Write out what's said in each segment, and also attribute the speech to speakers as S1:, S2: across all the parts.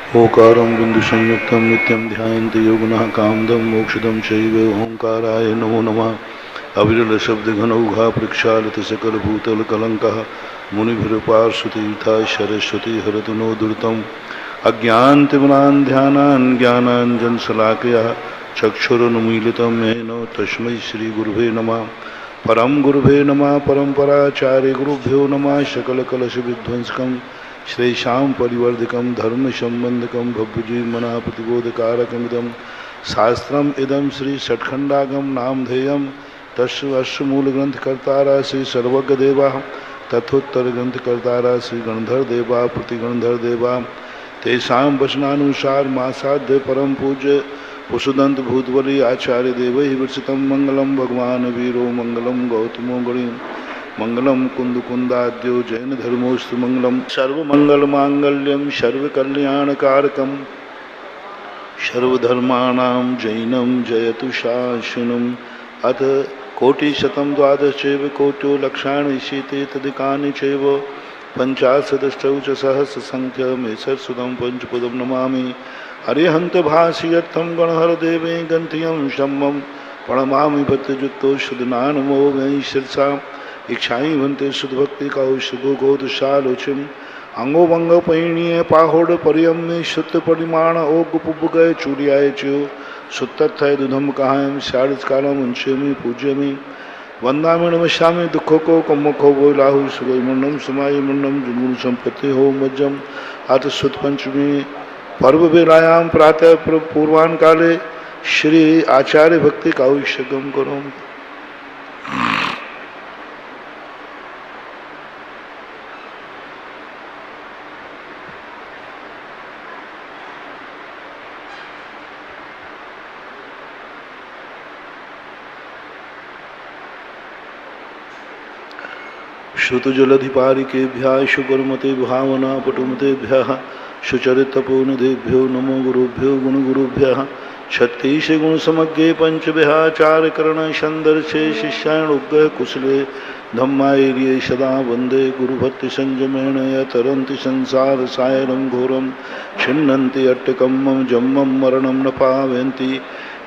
S1: ओकारं बिन्दुसंयुक्तं नित्यं ध्यायन्ति योगिनः कामदं मोक्षदं चैव ओंकाराय नमो नमः। अविरलशब्दघनौघा प्रक्षालितसकलभूतलकलङ्कः मुनिभिरुपाश्रुतीर्थाः सरस्वती हरतु नो दुरितम्। अज्ञानतिमिरान् ध्यानान् ज्ञानाञ्जनशलाकया चक्षुरुन्मीलितं येन तस्मै श्रीगुरुवे नमः। परं गुरुवे नमः परम्पराचार्य गुरुभ्यो नमः। सकलकलशविध्वंसकं श्रेषां परिवर्धकं धर्मसम्बन्धकं भव्यजीवमनः प्रतिबोधकारकमिदं शास्त्रम् इदं श्री षट्खण्डागम नामधेयं तस्य अस्य मूलग्रंथकर्तारा श्री सर्वज्ञदेवा तथोत्तर ग्रंथकर्तारा श्री गणधर देवा प्रतिगणधर देवा तेषां वचनानुसार मासाद्य परम पूज्य वसुदंत भूतबली आचार्य देवैः विरचितं मंगलम भगवान वीरो मंगलम गौतमो गणिं मंगलम कुंदकुंदाद्यो जैन धर्मोस्तु मंगलम सर्वमंगल मांगल्यम सर्वकल्याणकारकम सर्वधर्माणां जैनम जयतु शासनम्। अथ कोटिशतं द्वादशैव कोट्यो लक्षाणि शीते तदिकानि चैव पञ्चाशदष्टौ च सहस्रसङ्ख्यमेतत्सुदं पञ्चपदं नमामि। अरिहन्त भाष्यर्थं गणहरदेवे गन्त्यं शम्मं प्रणमामि भक्तयुक्तो शुद्धनानमो वै शिरसा इच्छाई भन्ते शुद्धभक्तिकौशुभगोदशालोचिम् अंगोभंगपैणीय पाहोड परियम्य शुद्ध परिमाण ओगुपुगय चूर्याय च्यो सुत्तथय दुधम कहायम शारदकालम उंशेमी पूज्यमी वंदामि नमस्यामि दुखो को कम्मखो वो लाहु सुगय मुंडम समाय मुंडम जुगुण संपत्ति हो मज्जम अथ सुत पंचमी पर्व बेलायाम प्रातः पूर्वान काले श्री आचार्य भक्ति काव्यगम करो। श्रुतजलधिपारिकेभ्यः शुकर्मते भावना पटुमतेभ्यः सुचरितपोनिधेभ्यो नमो गुरुभ्यो गुणगुरुभ्यः। छत्तीस गुणसमग्रे पंचविहाचारकरणसन्दर्शे शिष्याणुग्रह कुशले धम्मायर्ये सदा वन्दे गुरुभक्तिसंयमेन यतरन्ति संसारसायरं घोरं छिन्नन्ति अट्टकम्मं जम्मं मरणं न पावयन्ति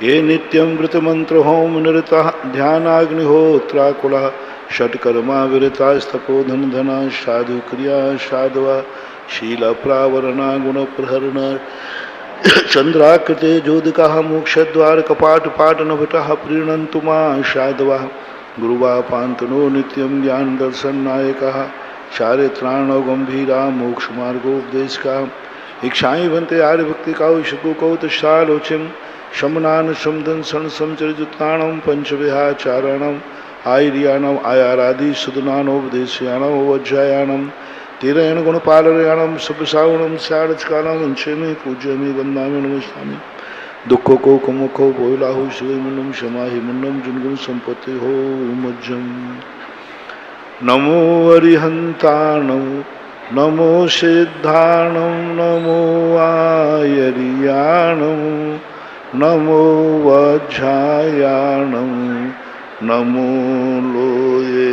S1: ये नित्यं वृतमन्त्रहोम निरताः ध्यानाग्निहोत्राकुलः षट्कर्मा विरतास्तपोधन धना साधु क्रिया साधवा शील प्रावरणा गुण प्रहरण चंद्राकृते जोदिका मोक्षद्वार कपाट पाटनभटः प्रीणन्तु मां साधवा गुरुवा पान्तनो नित्यं ज्ञान दर्शन नायकः चारित्राणो गंभीरा मोक्ष मार्गोपदेशका इच्छाई भन्ते आर्यभक्ति काउशको कौतशालोचिम शमनान समदन सन समचरिजुत्ताणं पंचविहाचारणं आयर्याणम आयारादि सुदनानोपदेशयाणम वज्रायाणम तीरेण गुणपालयाणम सुपसावणम शारदकालम उंशेमी पूज्यमी वंदामि नमस्यामि दुखो को कुमुखो बोलाहु शिवे मुन्नम शमाहि मुन्नम जुनगुण संपत्ति हो मज्जम। नमो अरिहंताणं नमो सिद्धाणं नमो आयर्याणं नमो वज्रायाणं नमो लोये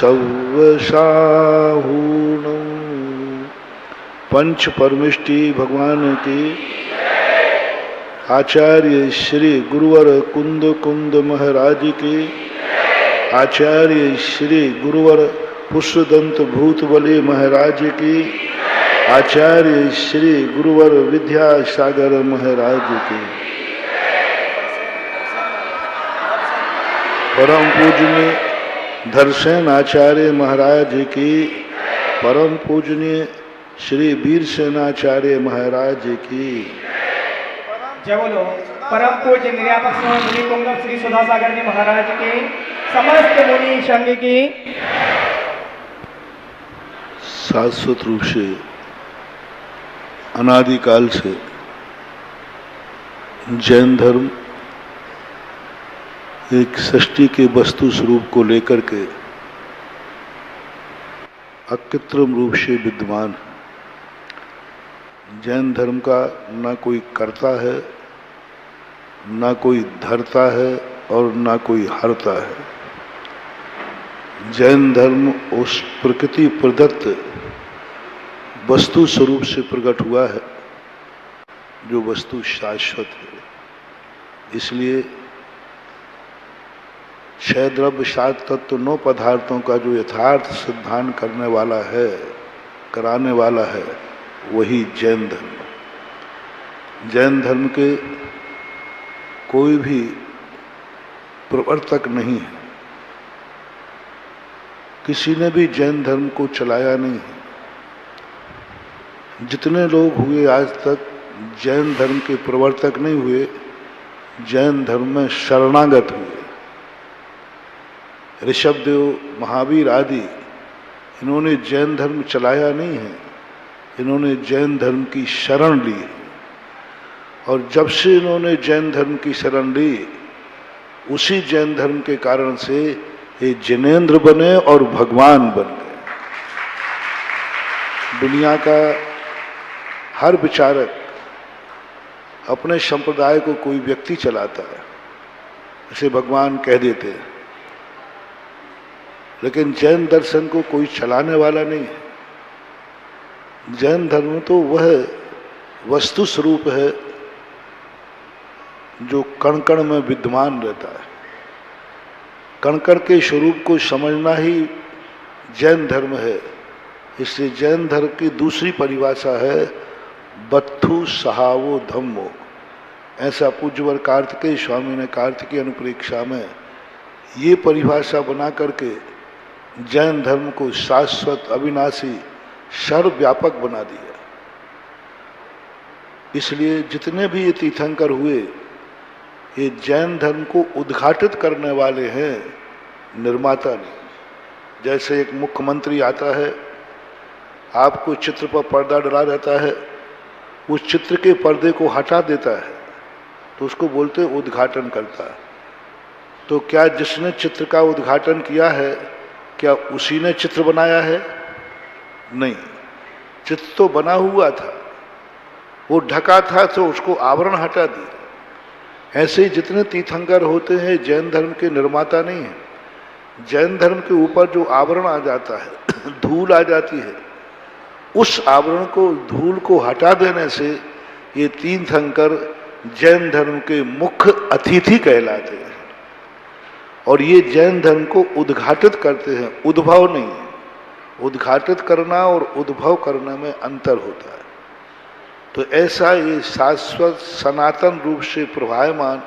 S1: सव्वसाहूणं। पंच परमिष्टि भगवान की आचार्य श्री गुरुवर कुंद कुंद महाराज की आचार्य श्री गुरुवर पुष्पदंत भूतबली महाराज की आचार्य श्री गुरुवर विद्यासागर महाराज की परम पूजनीय धरसेन आचार्य महाराज की परम पूजनीय श्री वीरसेनाचार्य महाराज की
S2: जय बोलो। परम पूज्य निर्यापक मुनि कुंभ श्री सुधासागर जी महाराज की समस्त मुनि संघ की।
S1: शाश्वत रूप से अनादिकाल से जैन धर्म एक सृष्टि के वस्तु स्वरूप को लेकर के अकृत्रिम रूप से विद्यमान है। जैन धर्म का ना कोई करता है, ना कोई धरता है और ना कोई हरता है। जैन धर्म उस प्रकृति प्रदत्त वस्तु स्वरूप से प्रकट हुआ है जो वस्तु शाश्वत है। इसलिए 6 द्रव्य 7 तत्व 9 पदार्थों का जो यथार्थ सिद्धांत करने वाला है, कराने वाला है, वही जैन धर्म। जैन धर्म के कोई भी प्रवर्तक नहीं है, किसी ने भी जैन धर्म को चलाया नहीं है। जितने लोग हुए आज तक जैन धर्म के प्रवर्तक नहीं हुए, जैन धर्म में शरणागत हुए। ऋषभदेव, महावीर आदि, इन्होंने जैन धर्म चलाया नहीं है, इन्होंने जैन धर्म की शरण ली। और जब से इन्होंने जैन धर्म की शरण ली, उसी जैन धर्म के कारण से ये जिनेंद्र बने और भगवान बन गए। दुनिया का हर विचारक अपने संप्रदाय को कोई व्यक्ति चलाता है, इसे भगवान कह देते हैं, लेकिन जैन दर्शन को कोई चलाने वाला नहीं है। जैन धर्म तो वह वस्तु स्वरूप है जो कण कण में विद्यमान रहता है। कण कण के स्वरूप को समझना ही जैन धर्म है। इसलिए जैन धर्म की दूसरी परिभाषा है बत्थु सहावो धम्मो। ऐसा पूज्यवर कार्तिकेय स्वामी ने कार्तिकीय अनुप्रेक्षा में ये परिभाषा बना करके जैन धर्म को शाश्वत, अविनाशी, सर्वव्यापक बना दिया। इसलिए जितने भी ये तीर्थंकर हुए, ये जैन धर्म को उद्घाटित करने वाले हैं, निर्माता नहीं। जैसे एक मुख्यमंत्री आता है, आपको चित्र पर पर्दा डला रहता है, उस चित्र के पर्दे को हटा देता है, तो उसको बोलते हैं उद्घाटन करता है। तो क्या जिसने चित्र का उद्घाटन किया है, क्या उसी ने चित्र बनाया है? नहीं, चित्र तो बना हुआ था, वो ढका था तो उसको आवरण हटा दिया। ऐसे ही जितने तीर्थंकर होते हैं जैन धर्म के निर्माता नहीं है। जैन धर्म के ऊपर जो आवरण आ जाता है, धूल आ जाती है, उस आवरण को, धूल को हटा देने से ये तीर्थंकर जैन धर्म के मुख्य अतिथि कहलाते हैं। और ये जैन धर्म को उद्घाटित करते हैं, उद्भव नहीं। उद्घाटित करना और उद्भव करने में अंतर होता है। तो ऐसा ये शाश्वत सनातन रूप से प्रभायमान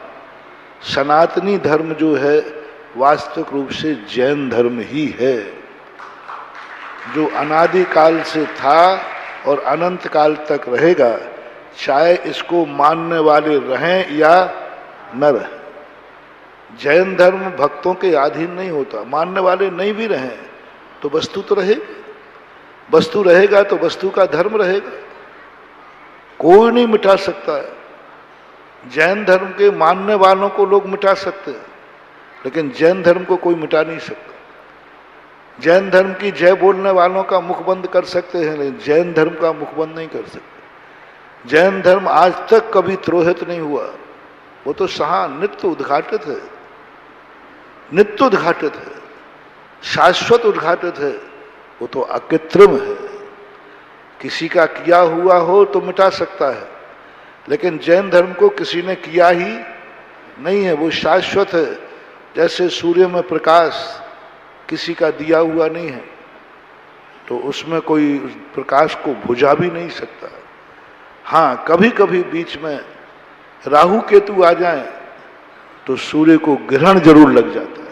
S1: सनातनी धर्म जो है, वास्तविक रूप से जैन धर्म ही है, जो अनादि काल से था और अनंत काल तक रहेगा, चाहे इसको मानने वाले रहें या न रहें। जैन धर्म भक्तों के अधीन नहीं होता। मानने वाले नहीं भी रहें तो वस्तु तो रहेगी, वस्तु रहेगा तो वस्तु का धर्म रहेगा, कोई नहीं मिटा सकता है। जैन धर्म के मानने वालों को लोग मिटा सकते हैं, लेकिन जैन धर्म को कोई मिटा नहीं सकता। जैन धर्म की जय बोलने वालों का मुख बंद कर सकते हैं, लेकिन जैन धर्म का मुख बंद नहीं कर सकते। जैन धर्म आज तक कभी त्रोहित नहीं हुआ, वो तो सहा नित्य उद्घाटित है, नित्य उद्घाटित है, शाश्वत उद्घाटित है। वो तो अकृत्रिम है, किसी का किया हुआ हो तो मिटा सकता है, लेकिन जैन धर्म को किसी ने किया ही नहीं है, वो शाश्वत है। जैसे सूर्य में प्रकाश किसी का दिया हुआ नहीं है, तो उसमें कोई प्रकाश को बुझा भी नहीं सकता। हाँ, कभी कभी बीच में राहु केतु आ जाए तो सूर्य को ग्रहण जरूर लग जाता है,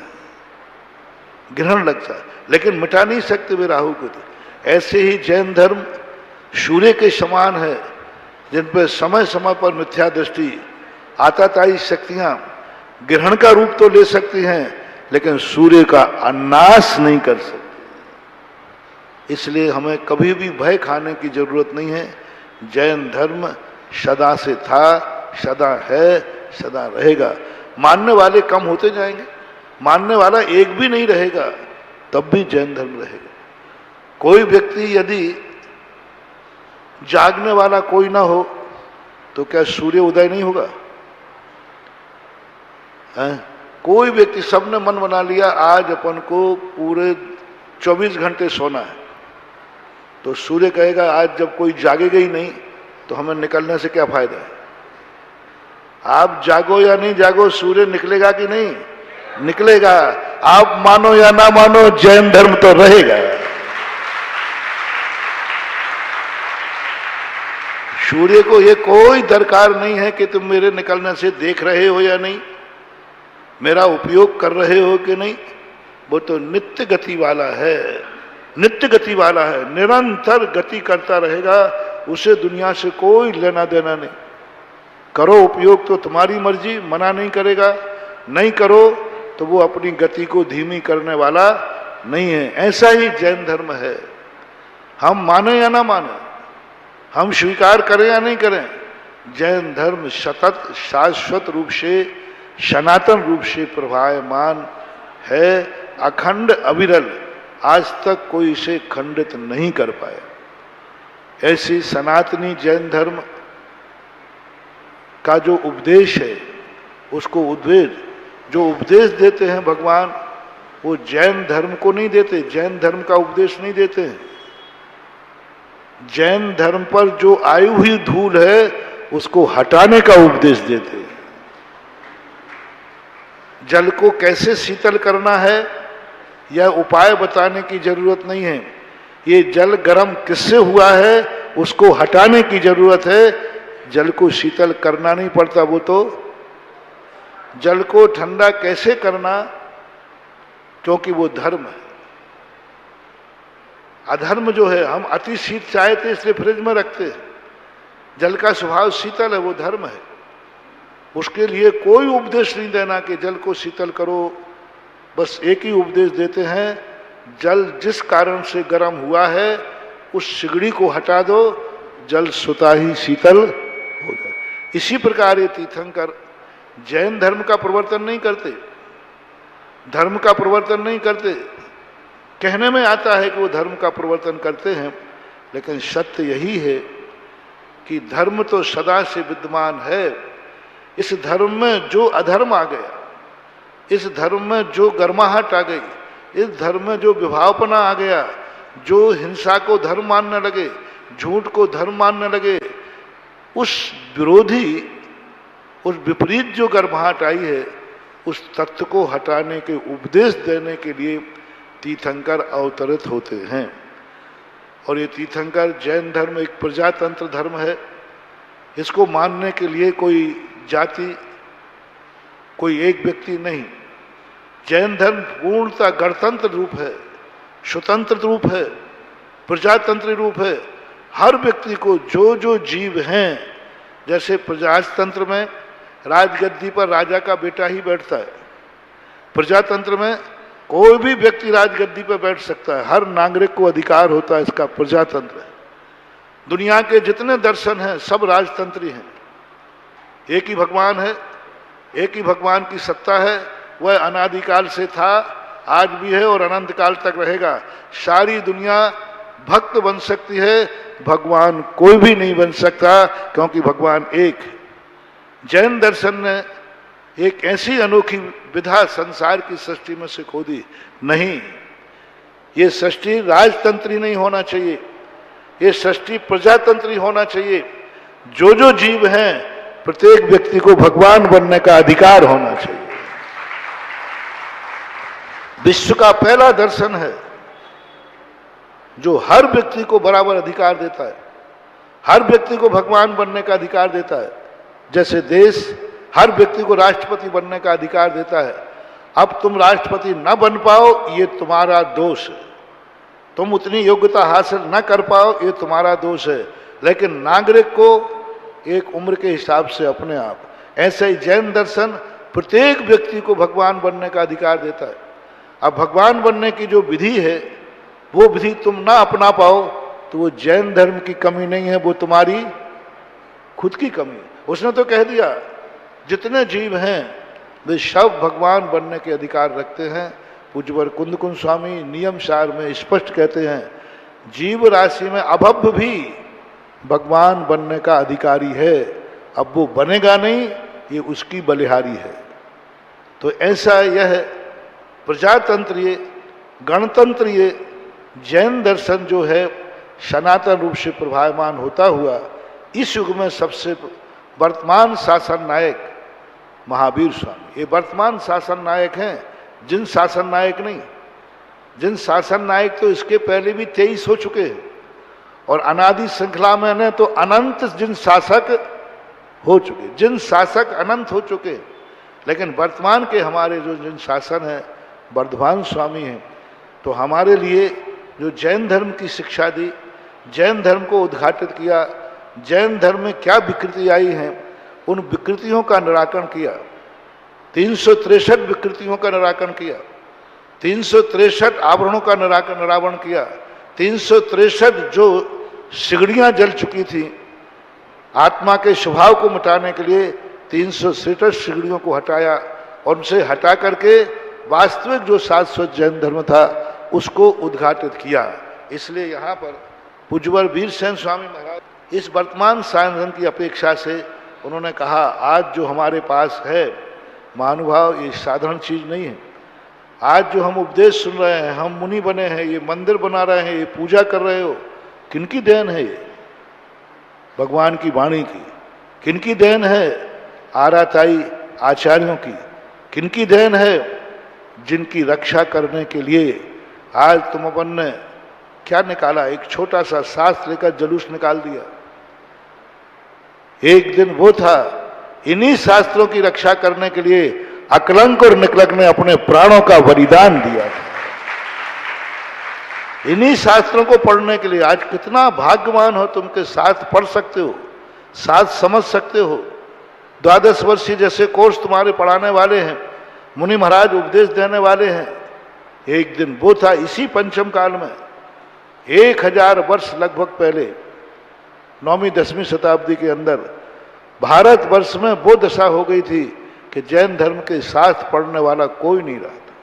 S1: ग्रहण लगता है, लेकिन मिटा नहीं सकते वे राहु केतु। ऐसे ही जैन धर्म सूर्य के समान है, जिन पर समय समय पर मिथ्या दृष्टि, आताताई शक्तियां ग्रहण का रूप तो ले सकती हैं, लेकिन सूर्य का अनाश नहीं कर सकती। इसलिए हमें कभी भी भय खाने की जरूरत नहीं है। जैन धर्म सदा से था, सदा है, सदा रहेगा। मानने वाले कम होते जाएंगे, मानने वाला एक भी नहीं रहेगा, तब भी जैन धर्म रहेगा। कोई व्यक्ति यदि जागने वाला कोई ना हो तो क्या सूर्य उदय नहीं होगा? कोई व्यक्ति, सबने मन बना लिया आज अपन को पूरे 24 घंटे सोना है, तो सूर्य कहेगा आज जब कोई जागेगा ही नहीं तो हमें निकलने से क्या फायदा है? आप जागो या नहीं जागो, सूर्य निकलेगा कि नहीं निकलेगा। आप मानो या ना मानो, जैन धर्म तो रहेगा। सूर्य को ये कोई दरकार नहीं है कि तुम मेरे निकलने से देख रहे हो या नहीं, मेरा उपयोग कर रहे हो कि नहीं। वो तो नित्य गति वाला है, नित्य गति वाला है, निरंतर गति करता रहेगा। उसे दुनिया से कोई लेना देना नहीं। करो उपयोग तो तुम्हारी मर्जी, मना नहीं करेगा। नहीं करो तो वो अपनी गति को धीमी करने वाला नहीं है। ऐसा ही जैन धर्म है। हम माने या ना माने, हम स्वीकार करें या नहीं करें, जैन धर्म सतत शाश्वत रूप से, सनातन रूप से प्रभावमान है, अखंड अविरल। आज तक कोई इसे खंडित नहीं कर पाया। ऐसी सनातनी जैन धर्म का जो उपदेश है, उसको जो उपदेश देते हैं भगवान, वो जैन धर्म को नहीं देते, जैन धर्म का उपदेश नहीं देते हैं। जैन धर्म पर जो आई हुई धूल है उसको हटाने का उपदेश देते हैं। जल को कैसे शीतल करना है यह उपाय बताने की जरूरत नहीं है। ये जल गर्म किससे हुआ है उसको हटाने की जरूरत है। जल को शीतल करना नहीं पड़ता। वो तो जल को ठंडा कैसे करना, क्योंकि वो धर्म है। अधर्म जो है, हम अति शीत चाहे थे इसलिए फ्रिज में रखते हैं। जल का स्वभाव शीतल है, वो धर्म है। उसके लिए कोई उपदेश नहीं देना कि जल को शीतल करो। बस एक ही उपदेश देते हैं, जल जिस कारण से गर्म हुआ है उस सिगड़ी को हटा दो, जल स्वतः ही शीतल हो जाए। इसी प्रकार ये तीर्थंकर जैन धर्म का प्रवर्तन नहीं करते, धर्म का प्रवर्तन नहीं करते। कहने में आता है कि वो धर्म का प्रवर्तन करते हैं, लेकिन सत्य यही है कि धर्म तो सदा से विद्यमान है। इस धर्म में जो अधर्म आ गया, इस धर्म में जो गर्माहट आ गई, इस धर्म में जो विभावपना आ गया, जो हिंसा को धर्म मानने लगे, झूठ को धर्म मानने लगे, उस विरोधी, उस विपरीत जो गर्माहट आई है, उस तत्व को हटाने के उपदेश देने के लिए तीर्थंकर अवतरित होते हैं। और ये तीर्थंकर जैन धर्म एक प्रजातंत्र धर्म है। इसको मानने के लिए कोई जाति, कोई एक व्यक्ति नहीं। जैन धर्म पूर्णतः गणतंत्र रूप है, स्वतंत्र रूप है, प्रजातंत्र रूप है। हर व्यक्ति को जो जो जीव हैं, जैसे प्रजातंत्र में राजगद्दी पर राजा का बेटा ही बैठता है, प्रजातंत्र में कोई भी व्यक्ति राजगद्दी पर बैठ सकता है। हर नागरिक को अधिकार होता है, इसका प्रजातंत्र है। दुनिया के जितने दर्शन हैं सब राजतंत्री हैं। एक ही भगवान है, एक ही भगवान की सत्ता है। वह अनादिकाल से था, आज भी है और अनंत काल तक रहेगा। सारी दुनिया भक्त बन सकती है, भगवान कोई भी नहीं बन सकता, क्योंकि भगवान एक है। जैन दर्शन ने एक ऐसी अनोखी विधा संसार की सृष्टि में से खोदी। नहीं, ये सृष्टि राजतंत्री नहीं होना चाहिए, ये सृष्टि प्रजातंत्री होना चाहिए। जो जो जीव हैं, प्रत्येक व्यक्ति को भगवान बनने का अधिकार होना चाहिए। विश्व का पहला दर्शन है जो हर व्यक्ति को बराबर अधिकार देता है, हर व्यक्ति को भगवान बनने का अधिकार देता है। जैसे देश हर व्यक्ति को राष्ट्रपति बनने का अधिकार देता है। अब तुम राष्ट्रपति न बन पाओ, ये तुम्हारा दोष है। तुम उतनी योग्यता हासिल न कर पाओ, ये तुम्हारा दोष है। लेकिन नागरिक को एक उम्र के हिसाब से अपने आप, ऐसे ही जैन दर्शन प्रत्येक व्यक्ति को भगवान बनने का अधिकार देता है। अब भगवान बनने की जो विधि है, वो विधि तुम ना अपना पाओ तो वो जैन धर्म की कमी नहीं है, वो तुम्हारी खुद की कमी है। उसने तो कह दिया जितने जीव हैं वे सब भगवान बनने के अधिकार रखते हैं। पूज्यवर कुंद स्वामी नियम सार में स्पष्ट कहते हैं, जीव राशि में अभव्य भी भगवान बनने का अधिकारी है। अब वो बनेगा नहीं, ये उसकी बलिहारी है। तो ऐसा यह प्रजातंत्रीय, गणतंत्रीय जैन दर्शन जो है सनातन रूप से प्रभावमान होता हुआ इस युग में सबसे वर्तमान शासन नायक महावीर स्वामी। ये वर्तमान शासन नायक हैं, जिन शासन नायक नहीं। जिन शासन नायक तो इसके पहले भी 23 हो चुके हैं, और अनादि श्रृंखला में न तो अनंत जिन शासक हो चुके, जिन शासक अनंत हो चुके। लेकिन वर्तमान के हमारे जो जिन शासन है वर्धमान स्वामी हैं, तो हमारे लिए जो जैन धर्म की शिक्षा दी, जैन धर्म को उद्घाटित किया, जैन धर्म में क्या विकृति आई हैं उन विकृतियों का निराकरण किया। 363 विकृतियों का निराकरण किया, 363 आवरणों का निराकरण किया, 363 जो सिगड़ियां जल चुकी थी आत्मा के स्वभाव को मिटाने के लिए 363 सिगड़ियों को हटाया, और उनसे हटा करके वास्तविक जो शाश्वत जैन धर्म था उसको उद्घाटित किया। इसलिए यहाँ पर पूज्यवर वीरसेन स्वामी महाराज इस वर्तमान साधन की अपेक्षा से उन्होंने कहा, आज जो हमारे पास है महानुभाव, ये साधारण चीज नहीं है। आज जो हम उपदेश सुन रहे हैं, हम मुनि बने हैं, ये मंदिर बना रहे हैं, ये पूजा कर रहे हो, किनकी देन है ये? भगवान की वाणी की। किनकी देन है? आराताई आचार्यों की। किनकी देन है? जिनकी रक्षा करने के लिए आज तुम अपन ने क्या निकाला, एक छोटा सा शास्त्र लेकर जुलूस निकाल दिया। एक दिन वो था, इन्हीं शास्त्रों की रक्षा करने के लिए अकलंक और निकलंक ने अपने प्राणों का बलिदान दिया था। इन्हीं शास्त्रों को पढ़ने के लिए आज कितना भाग्यवान हो तुम के साथ पढ़ सकते हो, साथ समझ सकते हो। 12 वर्षीय जैसे कोर्स तुम्हारे पढ़ाने वाले हैं, मुनि महाराज उपदेश देने वाले हैं। एक दिन वो था, इसी पंचम काल में 1000 वर्ष लगभग पहले 9वीं 10वीं शताब्दी के अंदर भारतवर्ष में वो दशा हो गई थी कि जैन धर्म के साथ पढ़ने वाला कोई नहीं रहा था।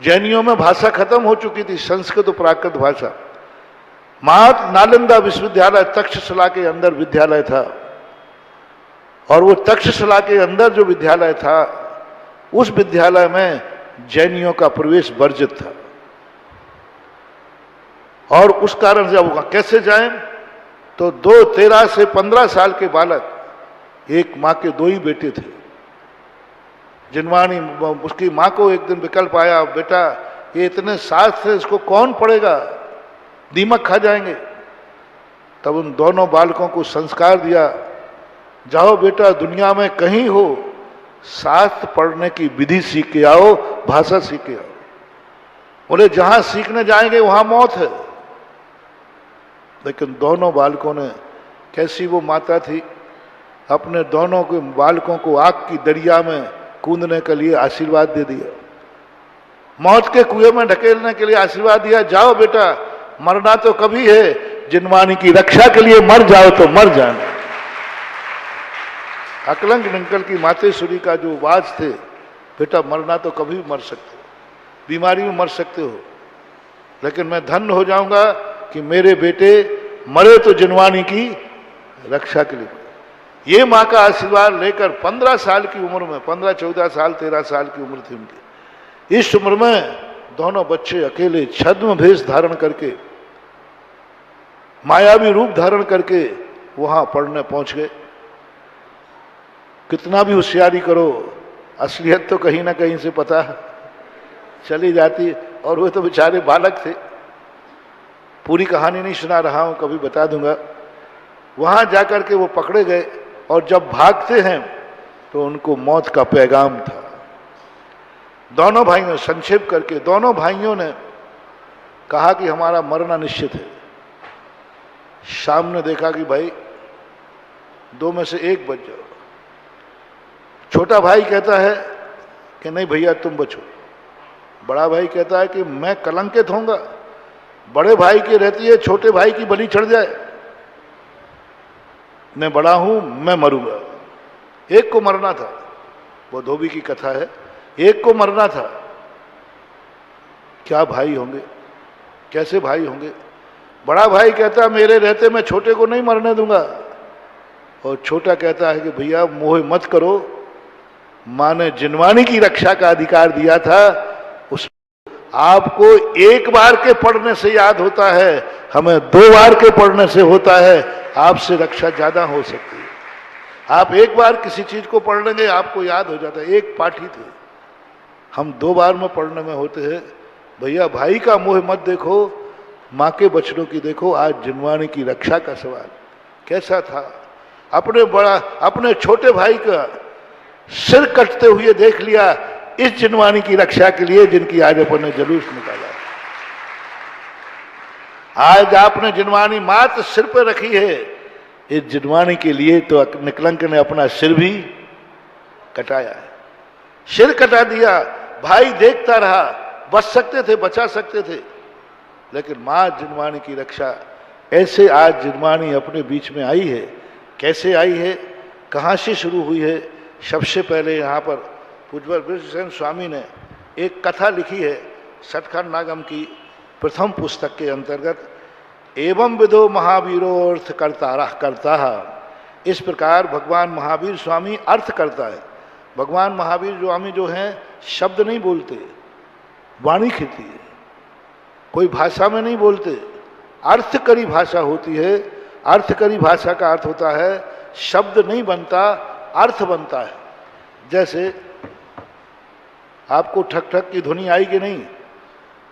S1: जैनियों में भाषा खत्म हो चुकी थी, संस्कृत और प्राकृत भाषा। नालंदा विश्वविद्यालय तक्षशिला के अंदर विद्यालय था, और वो तक्षशिला के अंदर जो विद्यालय था उस विद्यालय में जैनियों का प्रवेश वर्जित था। और उस कारण से अब कैसे जाएं, तो 13 से 15 साल के बालक, एक माँ के 2 ही बेटे थे। जिनवाणी उसकी माँ को एक दिन विकल्प आया, बेटा ये इतने शास्त्र है, इसको कौन पढ़ेगा, दीमक खा जाएंगे। तब उन दोनों बालकों को संस्कार दिया, जाओ बेटा दुनिया में कहीं हो, शास्त्र पढ़ने की विधि सीख के आओ, भाषा सीख के आओ। बोले जहां सीखने जाएंगे वहां मौत है। लेकिन दोनों बालकों ने, कैसी वो माता थी, अपने दोनों के बालकों को आग की दरिया में कूदने के लिए आशीर्वाद दे दिया, मौत के कुएं में ढकेलने के लिए आशीर्वाद दिया। जाओ बेटा, मरना तो कभी है, जिनवाणी की रक्षा के लिए मर जाओ तो मर जाना। अकलंक निकल की मातेश्वरी का जो वाज थे, बेटा मरना तो कभी भी मर सकते हो, बीमारी में मर सकते हो, लेकिन मैं धन्य हो जाऊंगा कि मेरे बेटे मरे तो जिनवाणी की रक्षा के लिए। ये माँ का आशीर्वाद लेकर 15 साल की उम्र में, 15, 14 साल, 13 साल की उम्र थी उनकी, इस उम्र में दोनों बच्चे अकेले छद्म भेष धारण करके, मायावी रूप धारण करके वहां पढ़ने पहुंच गए। कितना भी होशियारी करो, असलियत तो कहीं ना कहीं से पता चली जाती। और वो तो बेचारे बालक थे, पूरी कहानी नहीं सुना रहा हूं, कभी बता दूंगा। वहां जाकर के वो पकड़े गए, और जब भागते हैं तो उनको मौत का पैगाम था। दोनों भाइयों, संक्षेप करके दोनों भाइयों ने कहा कि हमारा मरना निश्चित है। शाम ने देखा कि भाई 2 में से 1 बच जाओ। छोटा भाई कहता है कि नहीं भैया तुम बचो। बड़ा भाई कहता है कि मैं कलंकित होऊंगा, बड़े भाई की रहती है छोटे भाई की बलि चढ़ जाए, मैं बड़ा हूं, मैं मरूंगा। एक को मरना था, वो धोबी की कथा है, एक को मरना था। क्या भाई होंगे, कैसे भाई होंगे? बड़ा भाई कहता है मेरे रहते मैं छोटे को नहीं मरने दूंगा, और छोटा कहता है कि भैया मोह मत करो, मां ने जिनवाणी की रक्षा का अधिकार दिया था, उस आपको 1 बार के पढ़ने से याद होता है, हमें 2 बार के पढ़ने से होता है। आपसे रक्षा ज्यादा हो सकती है। आप एक बार किसी चीज को पढ़ लेंगे आपको याद हो जाता है। एक पाठी थे, हम 2 बार में पढ़ने में होते हैं। भैया भाई का मोह मत देखो, माँ के बचनों की देखो। आज जिनवाणी की रक्षा का सवाल कैसा था। अपने छोटे भाई का सिर कटते हुए देख लिया इस जिनवाणी की रक्षा के लिए जिनकी आज अपन ने जुलूस निकाला। आज आपने जिनवाणी मात्र सिर पर रखी है, इस जिनवाणी के लिए तो निकलंक ने अपना सिर भी कटाया है। सिर कटा दिया, भाई देखता रहा, बच सकते थे, बचा सकते थे, लेकिन मां जिनवाणी की रक्षा। ऐसे आज जिनवाणी अपने बीच में आई है। कैसे आई है, कहाँ से शुरू हुई है। सबसे पहले यहाँ पर पूज्यवर ब्रजसेन स्वामी ने एक कथा लिखी है सतखंड नागम की प्रथम पुस्तक के अंतर्गत, एवं विदो महावीरो अर्थ करता। इस प्रकार भगवान महावीर स्वामी अर्थ करता है। भगवान महावीर स्वामी जो हैं शब्द नहीं बोलते, वाणी खिलती है, कोई भाषा में नहीं बोलते, अर्थकरी भाषा होती है। अर्थकरी भाषा का अर्थ होता है शब्द नहीं बनता, अर्थ बनता है। जैसे आपको ठक ठक की ध्वनि आई कि नहीं,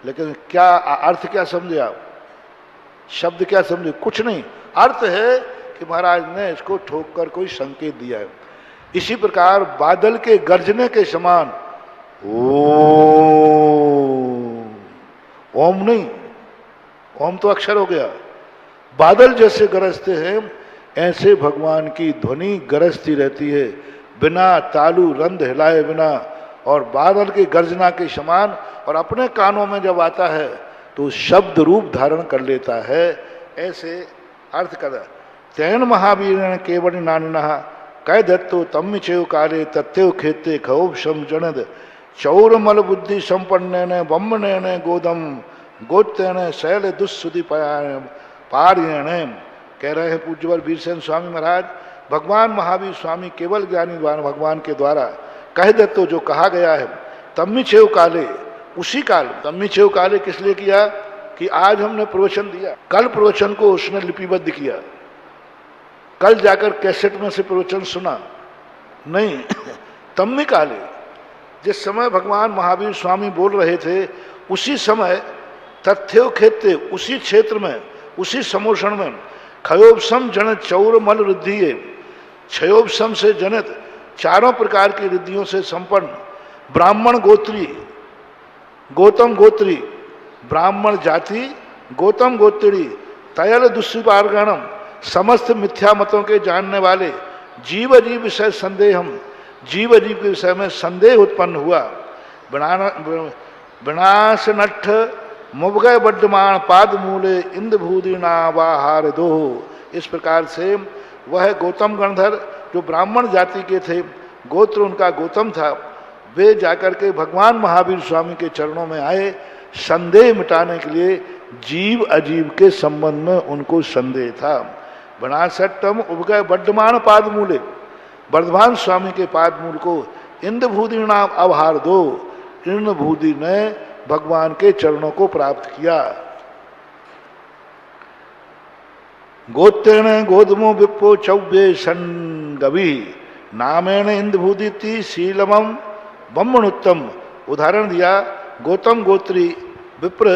S1: लेकिन क्या अर्थ क्या समझे आप, शब्द क्या समझे, कुछ नहीं। अर्थ है कि महाराज ने इसको ठोक कर कोई संकेत दिया है। इसी प्रकार बादल के गर्जने के समान ओम नहीं, ओम तो अक्षर हो गया। बादल जैसे गरजते हैं ऐसे भगवान की ध्वनि गरजती रहती है, बिना तालू रंध हिलाए बिना, और बादल की गर्जना के समान। और अपने कानों में जब आता है तो शब्द रूप धारण कर लेता है। ऐसे अर्थ कर तैन महावीर केवल नानिना कह दत्तो तम्म चेव काले तत्व खेते खौब शम जनद चौरमल बुद्धि संपन्न बम्मन गोदम गोत्न शैल दुस्सुधि पारियण। कह रहे हैं पूज्यवर वीरसेन स्वामी महाराज, भगवान महावीर स्वामी केवल ज्ञानी भगवान के द्वारा कह दत्तो जो कहा गया है तम्मी चेव काले, उसी काल। तम्मी चेव काले किस लिए किया कि आज हमने प्रवचन दिया, कल प्रवचन को उसने लिपिबद्ध किया, कल जाकर कैसेट में से प्रवचन सुना नहीं। तम्मी काले, जिस समय भगवान महावीर स्वामी बोल रहे थे उसी समय तथ्यो खेते, उसी क्षेत्र में, उसी समोषण में खयोपसम जनित चौर मल रिद्धि, क्षयोपसम से जनित चारों प्रकार की रिद्धियों से संपन्न ब्राह्मण गोत्री, गौतम गोत्री, ब्राह्मण जाति, गौतम गोत्री, तयल दुष्पारगणम, समस्त मिथ्या मतों के जानने वाले, जीव अजीव विषय संदेहम, जीव अजीव के विषय में संदेह उत्पन्न हुआ। विनाश नठ मुबगय बड्डमान पाद मूले इंद्र भूदिना वाहार दो। इस प्रकार से वह गौतम गणधर जो ब्राह्मण जाति के थे, गोत्र उनका गौतम था, वे जाकर के भगवान महावीर स्वामी के चरणों में आए संदेह मिटाने के लिए। जीव अजीव के संबंध में उनको संदेह था। बनासट्टम उपगय बड्डमान पाद मूले, वर्धमान स्वामी के पाद मूल को इंद्र भूदि नाम अवहार दो, इंद्र भूदि ने भगवान के चरणों को प्राप्त किया। गोत्रेण गोदमो विप्पो चौव्य संगवी नामेण इंद्रभूदिति शीलमम ब्रह्मणोत्तम। उदाहरण दिया, गौतम गोत्री विप्र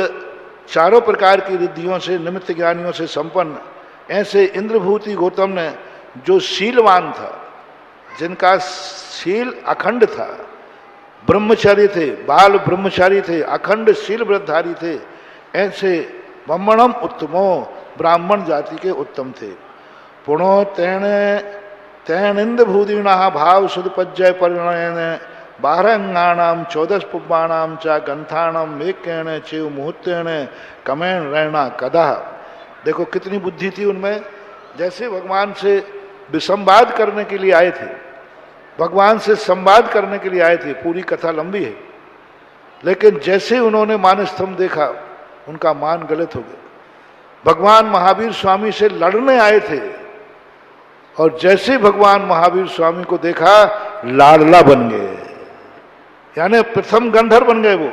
S1: चारों प्रकार की रिद्धियों से निमित्त ज्ञानियों से संपन्न, ऐसे इंद्रभूति गौतम ने जो शीलवान था, जिनका शील अखंड था, ब्रह्मचारी थे, बाल ब्रह्मचारी थे, अखंड शील व्रतधारी थे, ऐसे ब्रह्मणम उत्तमो, ब्राह्मण जाति के उत्तम थे। पुनो तैन इंद्र भूदिना भाव सुदपज्जय परिणयन 12 अंगाणाम 14 पुब्बाणाम चा गंथाणम एकेण चेव मुहूर्तेण कमेण रहना कदा। देखो कितनी बुद्धि थी उनमें। जैसे भगवान से विसंवाद करने के लिए आए थे, भगवान से संवाद करने के लिए आए थे, पूरी कथा लंबी है, लेकिन जैसे उन्होंने मानस्तंभ देखा उनका मान गलत हो गया। भगवान महावीर स्वामी से लड़ने आए थे और जैसे भगवान महावीर स्वामी को देखा लाडला बन गए, यानी प्रथम गंधर्व बन गए वो।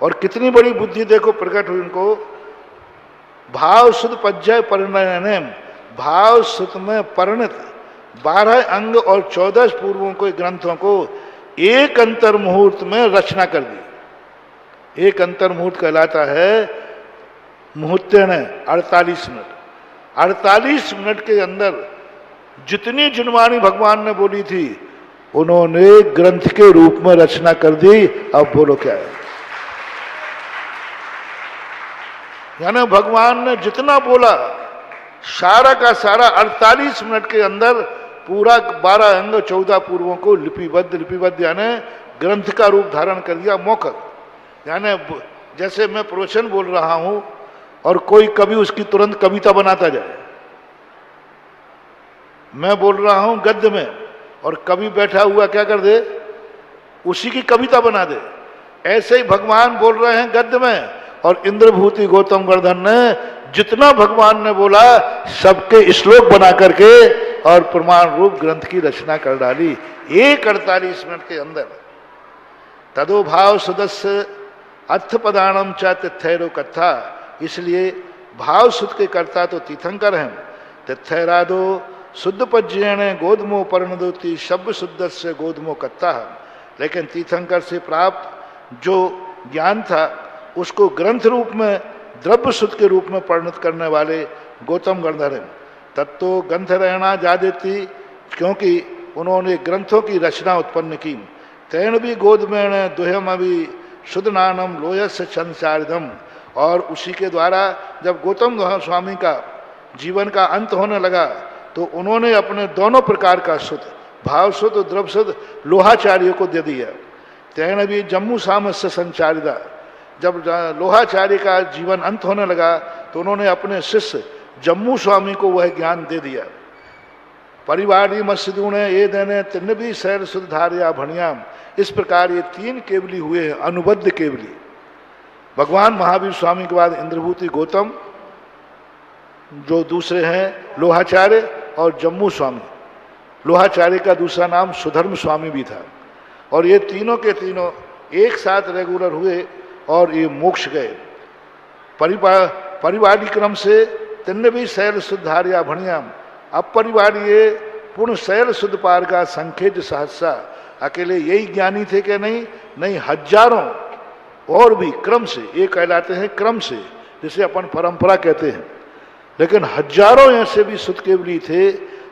S1: और कितनी बड़ी बुद्धि देखो प्रकट हुई उनको। भाव सुध पज्जय परिणय, भाव सुत में परिणत, 12 अंग और 14 पूर्वों के ग्रंथों को एक अंतर मुहूर्त में रचना कर दी। एक अंतर मुहूर्त कहलाता है मुहूर्तेण 48 मिनट। 48 मिनट के अंदर जितनी जुनवाणी भगवान ने बोली थी उन्होंने ग्रंथ के रूप में रचना कर दी। अब बोलो क्या है? यानी भगवान ने जितना बोला सारा का सारा 48 मिनट के अंदर पूरा 12 अंग 14 पूर्वों को लिपिबद्ध यानी ग्रंथ का रूप धारण कर दिया। मौखिक यानी जैसे मैं प्रवचन बोल रहा हूं और कोई कवि उसकी तुरंत कविता बनाता जाए। मैं बोल रहा हूं गद्य में और कवि बैठा हुआ क्या कर दे, उसी की कविता बना दे। ऐसे ही भगवान बोल रहे हैं गद्य में और इंद्रभूति गौतम वर्धन ने जितना भगवान ने बोला सबके श्लोक बना करके और प्रमाण रूप ग्रंथ की रचना कर डाली एक 48 मिनट के अंदर। तदो भाव सुदस्य अर्थ पदाणम च तिथैरो कथा। इसलिए भाव सुद के कर्ता तो तीर्थंकर हैं। तिथैरादो शुद्ध पज्येण गोधमो पर्णदोती शब्द शुद्ध से गोधमो कत्ता। लेकिन तीर्थंकर से प्राप्त जो ज्ञान था उसको ग्रंथ रूप में द्रव्य शुद्ध के रूप में परिणत करने वाले गौतम गंधर हैं। तत्तो ग्रंथ रहना जा देती, क्योंकि उन्होंने ग्रंथों की रचना उत्पन्न की। तैण भी गोदमेण दुहम अभी शुद्ध नानम लोयस संसारिदम। और उसी के द्वारा जब गौतम स्वामी का जीवन का अंत होने लगा तो उन्होंने अपने दोनों प्रकार का शुद्ध, भाव शुद्ध और द्रव्य शुद्ध लोहाचार्य को दे दिया। तैण भी जम्मू सामस्य संचारिदा। जब लोहाचार्य का जीवन अंत होने लगा तो उन्होंने अपने शिष्य जम्मू स्वामी को वह ज्ञान दे दिया। परिवारी मस्जिदों ने ये देने तिन्न भी शैल शुद्ध धारिया भणियाम। इस प्रकार ये 3 केवली हुए हैं, अनुबद्ध केवली। भगवान महावीर स्वामी के बाद इंद्रभूति गौतम, जो दूसरे हैं लोहाचार्य और जम्मू स्वामी। लोहाचार्य का दूसरा नाम सुधर्म स्वामी भी था। और ये तीनों के तीनों एक साथ रेगुलर हुए और ये मोक्ष गए। परिवारी क्रम से तिन्न भी शैल शुद्ध धारिया भणियाम। अपरिवार्य पूर्ण शैल शुद्ध पार का संखेज सहसा। अकेले यही ज्ञानी थे कि नहीं? नहीं, हजारों और भी क्रम से, ये कहलाते हैं क्रम से, जिसे अपन परंपरा कहते हैं। लेकिन हजारों ऐसे भी शुद्ध केवली थे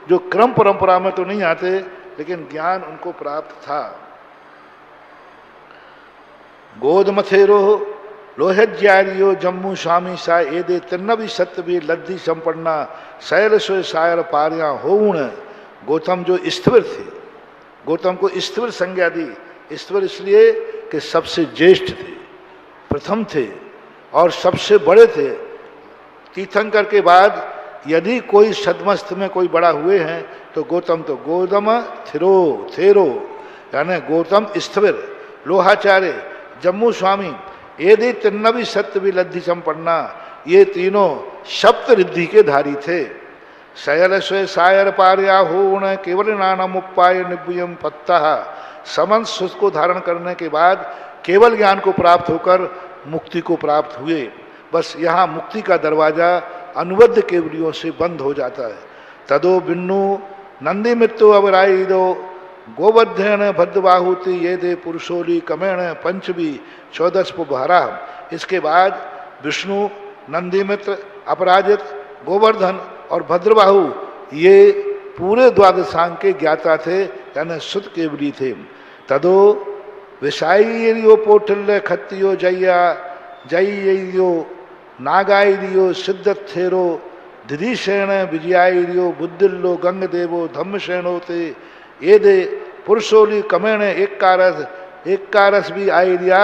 S1: जो क्रम परंपरा में तो नहीं आते लेकिन ज्ञान उनको प्राप्त था। गोदमथेरो लोहज्यारियो जम्मू स्वामी सा एदे तिन्न भी सत्य भी लद्दी संपन्ना शैल सोय शायर पारिया होऊण। गौतम जो स्थिर थे, गौतम को स्थिर संज्ञा दी। स्थिर इसलिए कि सबसे ज्येष्ठ थे, प्रथम थे और सबसे बड़े थे। तीर्थंकर के बाद यदि कोई छद्मस्थ में कोई बड़ा हुए हैं तो गौतम गोदम थेरो यानी गौतम स्थिर, लोहाचार्य, जम्मू स्वामी यदि तिन्न भी सत्य भी लद्धी संपन्ना। ये तीनों सप्त रिद्धि के धारी थे। शयल स्वे सायर पार्या हो केवल नानम उपाय निव्यम पत्ता। समंत सुख को धारण करने के बाद केवल ज्ञान को प्राप्त होकर मुक्ति को प्राप्त हुए। बस यहाँ मुक्ति का दरवाजा अनुबद्ध केवलियों से बंद हो जाता है। तदो बिन्नु नंदी मित्तो अवराई दो गोबद्धन भद्रबाहुति ये दे पुरुषोली कमेण पंचवी 14 भारा। इसके बाद विष्णु, नंदी मित्र, अपराजित, गोवर्धन और भद्रबाहु ये पूरे द्वादशांग के ज्ञाता थे, यानी शुद्ध केवली थे। तदो विषाइयो पोठल्य खत्तियो जय्या जय्यो नागाइरियो सिद्धथेरो दिधिशेण विजयाइरियो बुद्धिल्लो गंग देवो धम्मशेणो ते ये दे पुरुषोली कमेण एक कारस भी आइरिया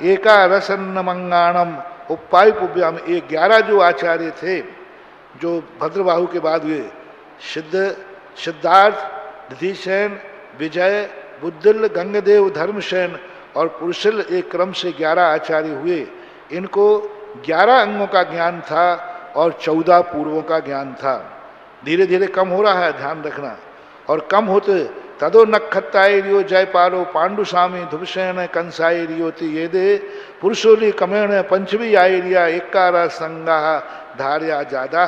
S1: एका रसन्न मंगाणम उपाय पुव्याम। ये 11 जो आचार्य थे जो भद्रबाहु के बाद हुए, सिद्धार्थ, दिधिसेन, विजय, बुद्धिल, गंगदेव, धर्मसेन और पुरुषिल, एक क्रम से 11 आचार्य हुए। इनको 11 अंगों का ज्ञान था और 14 पूर्वों का ज्ञान था। धीरे धीरे कम हो रहा है, ध्यान रखना। और कम होते तदो नक्षत्राइरियो जयपालो पांडुस्वामी धुपसेन कंसाइरियोति ये दे पुरुषोली कमेण पंचमी आइरिया एकारा संगा धार्या जादा।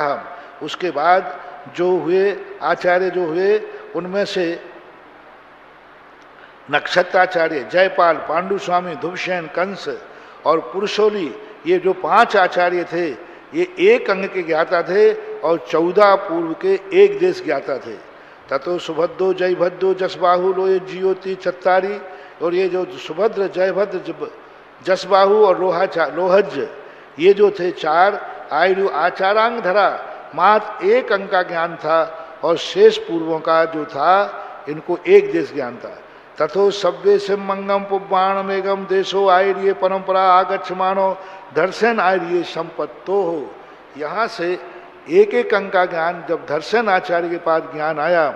S1: उसके बाद जो हुए आचार्य जो हुए उनमें से नक्षत्राचार्य, जयपाल, पांडु स्वामी, धुवसेन, कंस और पुरुषोली, ये जो 5 आचार्य थे ये एक अंग के ज्ञाता थे और 14 पूर्व के एक देश ज्ञाता थे। ततो सुभद्रो जयभद्रो जसबाहु लोय जियोति चत्तारी, और ये जो सुभद्र, जयभद्र, जसबाहु और लोहज, ये जो थे 4 आयु आचारांग धरा, मात्र एक अंग का ज्ञान था और शेष पूर्वों का जो था इनको एक देश ज्ञान था। तथो सव्य सिंहंगम पुब्बाण मेघम देशो आयर्य परंपरा आगच्छ मानो दर्शन आयर्य संपत्तो हो। यहाँ से एक एक अंग का ज्ञान जब दर्शन आचार्य के पास ज्ञान आया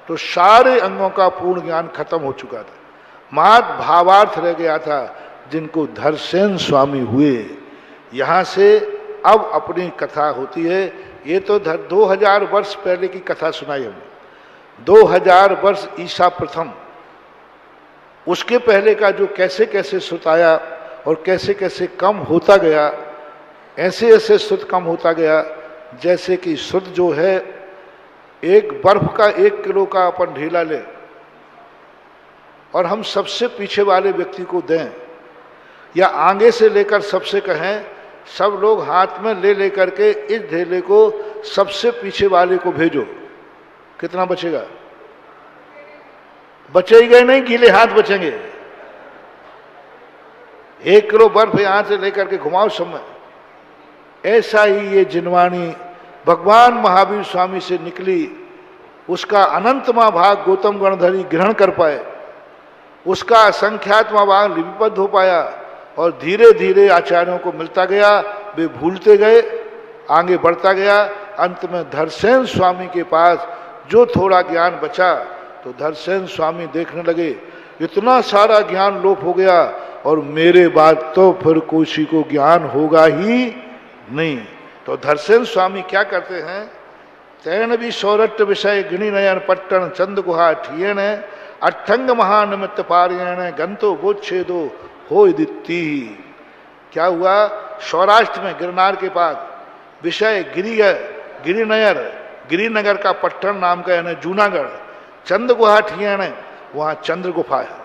S1: तो सारे अंगों का पूर्ण ज्ञान खत्म हो चुका था, मात्र भावार्थ रह गया था जिनको धर्सेन स्वामी हुए। यहाँ से अब अपनी कथा होती है। ये तो 2000 वर्ष पहले की कथा सुनाई हमने, 2000 वर्ष ईसा प्रथम, उसके पहले का जो कैसे कैसे सुत आया और कैसे कैसे कम होता गया, ऐसे ऐसे सुत कम होता गया जैसे कि सुत जो है एक बर्फ का 1 किलो का अपन ढीला ले और हम सबसे पीछे वाले व्यक्ति को दें या आगे से लेकर सबसे कहें, सब लोग हाथ में ले लेकर के इस ढेले को सबसे पीछे वाले को भेजो, कितना बचेगा? बचेगा नहीं, गीले हाथ बचेंगे। 1 किलो बर्फ यहां से लेकर के घुमाओ समय। ऐसा ही ये जिनवाणी भगवान महावीर स्वामी से निकली, उसका अनंतमा भाग गौतम गणधरी ग्रहण कर पाए, उसका असंख्यातमा भाग लिपिबद्ध हो पाया और धीरे धीरे आचार्यों को मिलता गया, वे भूलते गए, आगे बढ़ता गया। अंत में धर्सेन स्वामी के पास जो थोड़ा ज्ञान बचा तो धर्सेन स्वामी देखने लगे इतना सारा ज्ञान लोप हो गया और मेरे बाद तो फिर किसी को ज्ञान होगा ही नहीं। तो धर्सेन स्वामी क्या करते हैं, तैन भी सौरट्ट विषय गिणी नयन पट्टन चंद गुहा ठियन अठंग महानिमित्त पारियण गंतो बोच्छेदो हो दित्ती। क्या हुआ, सौराष्ट्र में गिरनार के पास विषय गिरिनयर, गिरिनगर का पट्टन नाम का यानी जूनागढ़, चंद गुहा ठियन, वहां चंद्र गुफा है।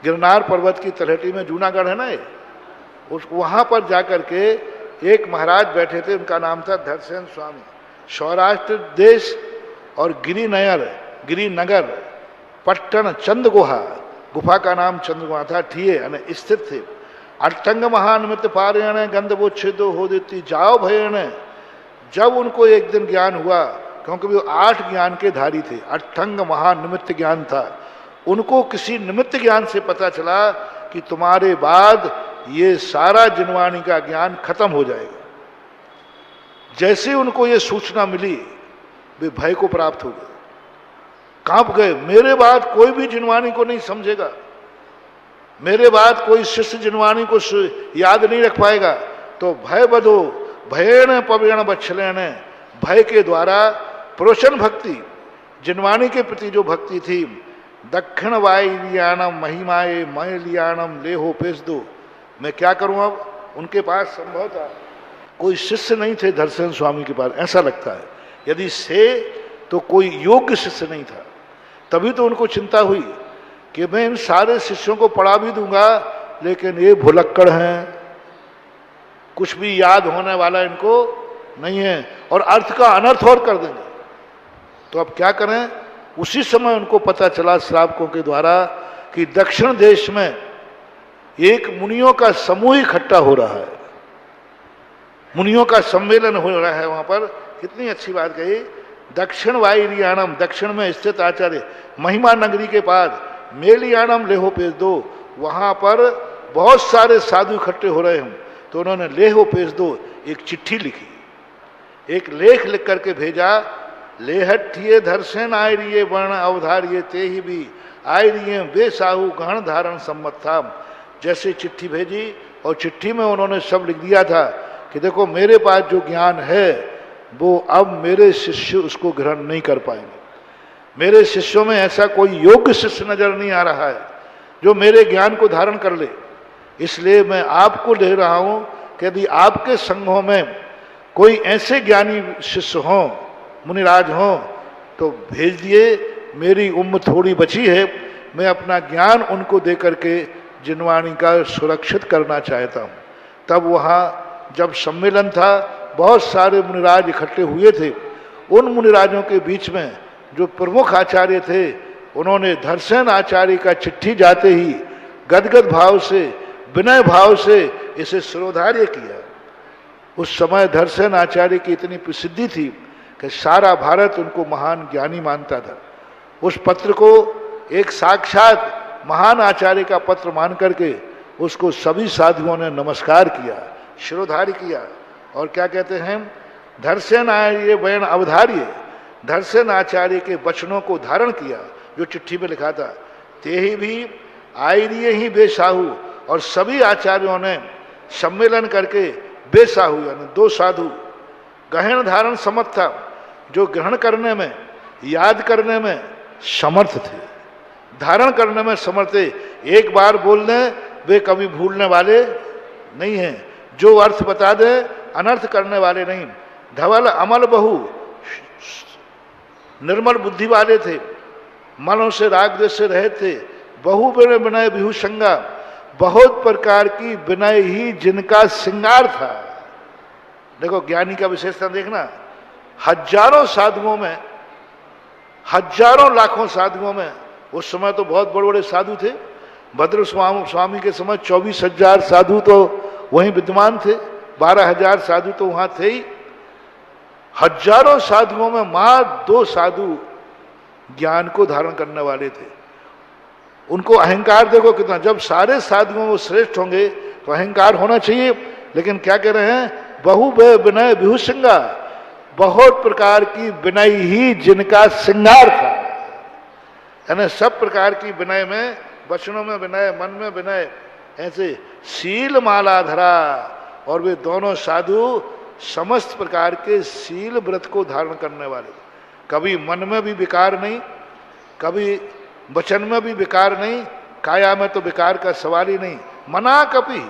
S1: गिरनार पर्वत की तलहटी में जूनागढ़ है ना, ये उस वहां पर जाकर के एक महाराज बैठे थे, उनका नाम था धर्सेन स्वामी। सौराष्ट्र देश और गिरिनगर पट्टन चंद गुफा का नाम चंद्र गुहा था, ठिये यानी स्थित थे। अठंग महानिमित्त पारेण गंधबोच्छेदो हो देती जाओ भयण। जब उनको एक दिन ज्ञान हुआ, क्योंकि वो 8 ज्ञान के धारी थे, अठंग महानिमित्त ज्ञान था, उनको किसी निमित्त ज्ञान से पता चला कि तुम्हारे बाद ये सारा जिनवाणी का ज्ञान खत्म हो जाएगा। जैसे उनको ये सूचना मिली वे भय को प्राप्त हो गए, कांप गए। मेरे बाद कोई भी जिनवाणी को नहीं समझेगा, मेरे बाद कोई शिष्य जिनवाणी को याद नहीं रख पाएगा। तो भय बधो भयण पवेण बच्छलेण, भय के द्वारा प्रोशन भक्ति, जिनवाणी के प्रति जो भक्ति थी, दक्षिण वायुलियानम महिमाए मय लियानम लेहो पेश दो। मैं क्या करूं अब, उनके पास संभव था कोई शिष्य नहीं थे धर्सेन स्वामी के पास, ऐसा लगता है। यदि से तो कोई योग्य शिष्य नहीं था। तभी तो उनको चिंता हुई कि मैं इन सारे शिष्यों को पढ़ा भी दूंगा लेकिन ये भुलक्कड़ हैं, कुछ भी याद होने वाला इनको नहीं है और अर्थ का अनर्थ और कर देंगे। तो अब क्या करें, उसी समय उनको पता चला श्रावकों के द्वारा कि दक्षिण देश में एक मुनियों का समूह इकट्ठा हो रहा है, मुनियों का सम्मेलन हो रहा है वहां पर। कितनी अच्छी बात कही, दक्षिण वायुलियानम, दक्षिण में स्थित आचार्य, महिमा नगरी के पास मेलियानम लेहो पेश दो, वहां पर बहुत सारे साधु इकट्ठे हो रहे हैं। तो उन्होंने लेहो पेश दो एक चिट्ठी लिखी, एक लेख लिख करके भेजा। लेहठिये धर्सेन आयरिये वर्ण अवधारिये ते ही भी आयरिये वे साहू गहन धारण सम्मत था। जैसे चिट्ठी भेजी और चिट्ठी में उन्होंने सब लिख दिया था कि देखो मेरे पास जो ज्ञान है वो अब मेरे शिष्य उसको ग्रहण नहीं कर पाएंगे, मेरे शिष्यों में ऐसा कोई योग्य शिष्य नजर नहीं आ रहा है जो मेरे ज्ञान को धारण कर ले। इसलिए मैं आपको ले रहा हूं कि यदि आपके संघों में कोई ऐसे ज्ञानी शिष्य हों, मुनिराज हों तो भेज दिए। मेरी उम्र थोड़ी बची है, मैं अपना ज्ञान उनको दे करके जिनवाणी का सुरक्षित करना चाहता हूँ। तब वहाँ जब सम्मेलन था, बहुत सारे मुनिराज इकट्ठे हुए थे। उन मुनिराजों के बीच में जो प्रमुख आचार्य थे, उन्होंने धरसेन आचार्य का चिट्ठी जाते ही गदगद भाव से, विनय भाव से इसे शिरोधार्य किया। उस समय धरसेन आचार्य की इतनी प्रसिद्धि थी कि सारा भारत उनको महान ज्ञानी मानता था। उस पत्र को एक साक्षात महान आचार्य का पत्र मान करके उसको सभी साधुओं ने नमस्कार किया, शिरोधार्य किया। और क्या कहते हैं, धरसेन आर्य वयन अवधार्य, धरसेन आचार्य के वचनों को धारण किया जो चिट्ठी में लिखा था। ते ही भी आर्य ही बेसाहू, और सभी आचार्यों ने सम्मेलन करके बेसाहू यानी दो साधु गहन धारण समर्थ था, जो ग्रहण करने में, याद करने में समर्थ थे, धारण करने में समर्थ थे। एक बार बोलने वे कभी भूलने वाले नहीं हैं, जो अर्थ बता दे अनर्थ करने वाले नहीं। धवल अमल बहु, निर्मल बुद्धि वाले थे, मनों से राग द्वेष से रहित थे। बहु विनय विनय बिहु संगा, बहुत प्रकार की विनय ही जिनका श्रृंगार था। देखो ज्ञानी का विशेषता देखना, हजारों साधुओं में, हजारों लाखों साधुओं में, उस समय तो बहुत बड़े बड़े साधु थे। भद्र स्वामी के समय 24,000 साधु तो वहीं विद्यमान थे, 12,000 साधु तो वहां थे ही। हजारों साधुओं में मात्र 2 साधु ज्ञान को धारण करने वाले थे। उनको अहंकार देखो कितना, जब सारे साधुओं वो श्रेष्ठ होंगे तो अहंकार होना चाहिए, लेकिन क्या कह रहे हैं, बहु विनय बिहु श्रृंगार, बहुत प्रकार की विनय ही जिनका श्रृंगार था। यानी सब प्रकार की विनय में, वचनों में विनय, मन में विनय, ऐसे शील माला धरा। और वे दोनों साधु समस्त प्रकार के शील व्रत को धारण करने वाले, कभी मन में भी विकार नहीं, कभी वचन में भी विकार नहीं, काया में तो विकार का सवाल ही नहीं। मना कपि,